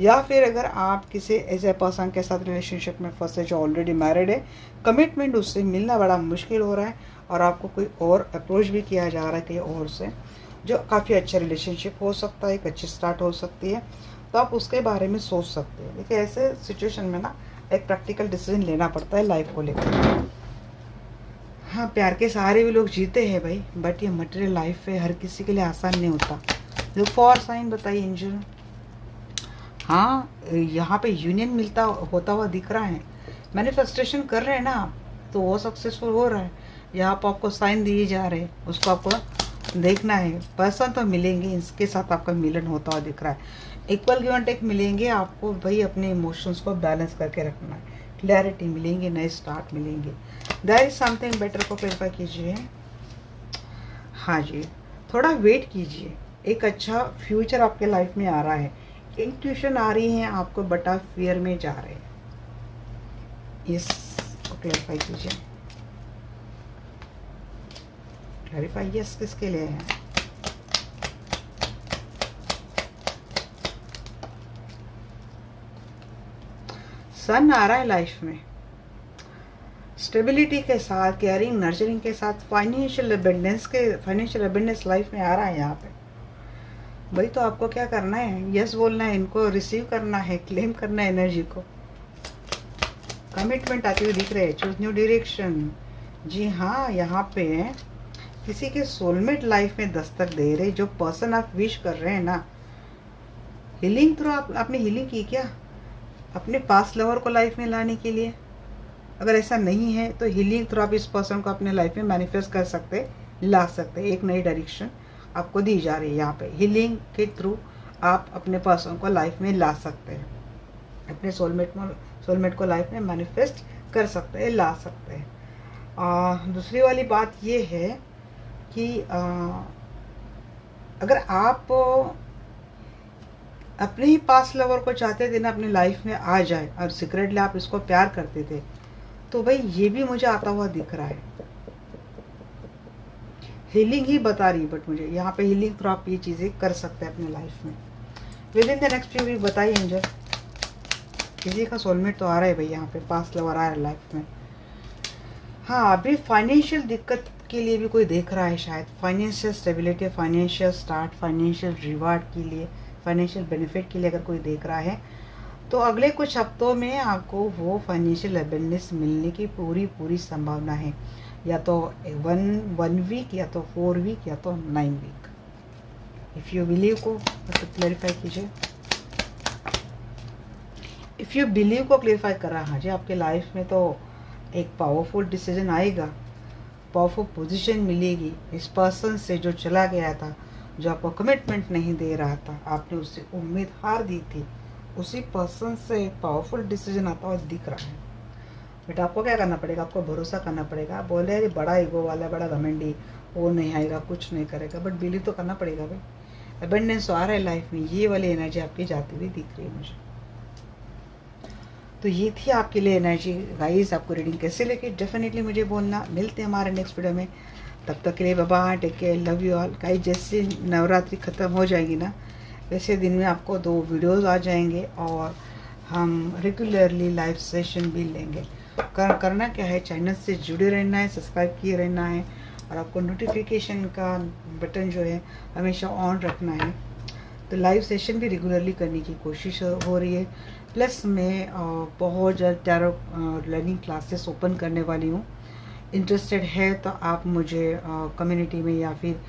या फिर अगर आप किसी ऐसे पर्सन के साथ रिलेशनशिप में फंसे जो ऑलरेडी मैरिड है, कमिटमेंट उससे मिलना बड़ा मुश्किल हो रहा है और आपको कोई और अप्रोच भी किया जा रहा है कहीं और से, जो काफ़ी अच्छा रिलेशनशिप हो सकता है, एक अच्छी स्टार्ट हो सकती है, तो आप उसके बारे में सोच सकते हैं। देखिए ऐसे सिचुएशन में ना एक प्रैक्टिकल डिसीजन लेना पड़ता है लाइफ को लेकर। हाँ, प्यार के सहारे भी लोग जीते हैं भाई, बट ये मटेरियल लाइफ है, हर किसी के लिए आसान नहीं होता। लुक फॉर साइन बताइए एंजल। हाँ, यहाँ पे यूनियन मिलता होता हुआ दिख रहा है, मैनिफेस्टेशन कर रहे हैं ना आप, तो वो सक्सेसफुल हो रहा है। यहाँ पर आपको साइन दिए जा रहे हैं, उसको आपको देखना है। पर्सन तो मिलेंगे, इसके साथ आपका मिलन होता हुआ दिख रहा है। इक्वल गिव एंड टेक मिलेंगे आपको, भाई अपने इमोशंस को बैलेंस करके रखना है। क्लैरिटी मिलेंगे, नए स्टार्ट मिलेंगे। देयर इज समथिंग बेटर को क्लैरिफाई कीजिए। हाँ जी, थोड़ा वेट कीजिए, एक अच्छा फ्यूचर आपके लाइफ में आ रहा है। इंट्यूशन आ रही है आपको, बट आप फियर में जा रहे हैं। इसको क्लैरिफाई कीजिए। क्लैरिफाई यस किसके लिए है? सन आ रहा है लाइफ में, स्टेबिलिटी के साथ, केयरिंग नर्चरिंग के साथ, फाइनेंशियल अबेंडेंस लाइफ में आ रहा है यहाँ पे। भाई तो आपको क्या करना है? यस बोलना है, इनको रिसीव करना है, क्लेम करना है एनर्जी को। कमिटमेंट आती हुई दिख रहे हैं, चूज न्यू डायरेक्शन। जी हाँ, यहाँ पे किसी के सोलमेट लाइफ में दस्तक दे रहे, जो पर्सन आप विश कर रहे हैं ना। हीलिंग थ्रू आपने हीलिंग की क्या अपने पास्ट लवर को लाइफ में लाने के लिए? अगर ऐसा नहीं है तो हीलिंग थ्रू आप इस पर्सन को अपने लाइफ में मैनिफेस्ट कर सकते, ला सकते। एक नई डायरेक्शन आपको दी जा रही है यहाँ पे। हीलिंग के थ्रू आप अपने पर्सन को लाइफ में ला सकते हैं, अपने सोलमेट को लाइफ में मैनिफेस्ट कर सकते हैं, ला सकते हैं। दूसरी वाली बात ये है कि अगर आप अपने ही पास्ट लवर को चाहते थे ना अपनी लाइफ में आ जाए, और सीक्रेटली आप इसको प्यार करते थे, तो भाई ये भी मुझे आता हुआ दिख रहा है। हीलिंग ही बता रही, बट मुझे यहाँ पे हीलिंग थ्रू आप ये चीज़ें कर सकते हैं अपने लाइफ में। Within the next few week बताइए एंजल, किसी का सोलमेट तो आ रहा है भाई, यहाँ पे पास्ट लवर आ रहा है लाइफ में। हाँ, अभी फाइनेंशियल दिक्कत के लिए भी कोई देख रहा है शायद, financial stability, financial start, financial reward के लिए, फाइनेंशियल बेनिफिट के लिए अगर कोई देख रहा है, तो अगले कुछ हफ्तों में आपको वो फाइनेंशियल अबेंडेंस मिलने की पूरी संभावना है। या तो वन वीक, या तो 4 वीक, या तो 9 वीक। इफ़ यू बिलीव को तो क्लैरिफाई कीजिए। इफ़ यू बिलीव को क्लैरिफाई कर रहा है जी, आपके लाइफ में तो एक पावरफुल डिसीजन आएगा, पावरफुल पोजीशन मिलेगी। इस पर्सन से जो चला गया था, जो आपको कमिटमेंट नहीं दे रहा था, आपने उससे उम्मीद हार दी थी, उसी पर्सन से पावरफुल डिसीजन आता हुआ दिख रहा है। बट आपको क्या करना पड़ेगा? आपको भरोसा करना पड़ेगा। आप बोले अरे बड़ा ईगो वाला, बड़ा घमंडी, वो नहीं आएगा, कुछ नहीं करेगा, बट बिलीव तो करना पड़ेगा भाई। अबेंडेंस आ रहा है लाइफ में, ये वाली एनर्जी आपकी जाती हुई दिख रही है मुझे। तो ये थी आपके लिए एनर्जी गाइस। आपको रीडिंग कैसे लगी डेफिनेटली मुझे बोलना। मिलते हैं हमारे नेक्स्ट वीडियो में, तब तक के लिए bye bye, take care, love you all. Guys जैसे नवरात्रि ख़त्म हो जाएगी ना, वैसे दिन में आपको 2 वीडियोज़ आ जाएंगे, और हम रेगुलरली लाइव सेशन भी लेंगे। करना क्या है, चैनल से जुड़े रहना है, सब्सक्राइब किए रहना है, और आपको नोटिफिकेशन का बटन जो है हमेशा ऑन रखना है। तो लाइव सेशन भी रेगुलरली करने की कोशिश हो रही है। प्लस मैं बहुत जल्द टैरो लर्निंग क्लासेस ओपन करने वाली हूँ। इंटरेस्टेड है तो आप मुझे कम्युनिटी में या फिर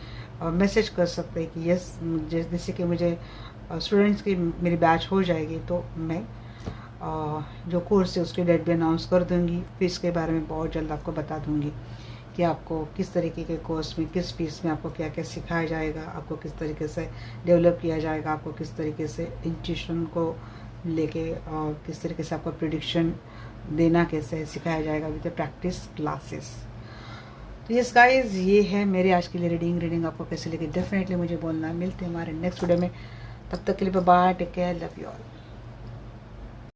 मैसेज कर सकते हैं कि यस, जैसे कि मुझे स्टूडेंट्स की मेरी बैच हो जाएगी तो मैं जो कोर्स है उसकी डेट भी अनाउंस कर दूंगी। फीस के बारे में बहुत जल्द आपको बता दूंगी कि आपको किस तरीके के कोर्स में, किस फीस में आपको क्या क्या सिखाया जाएगा, आपको किस तरीके से डेवलप किया जाएगा, आपको किस तरीके से इंट्यूशन को लेके और किस तरीके से आपको प्रेडिक्शन देना कैसे सिखाया जाएगा विद प्रैक्टिस क्लासेस। तो यस गाइस, ये है मेरे आज के लिए रीडिंग आपको कैसे लगी डेफिनेटली मुझे बोलना। मिलते हैं हमारे नेक्स्ट वीडियो में, तब तक के लिए bye bye, take care, love you all.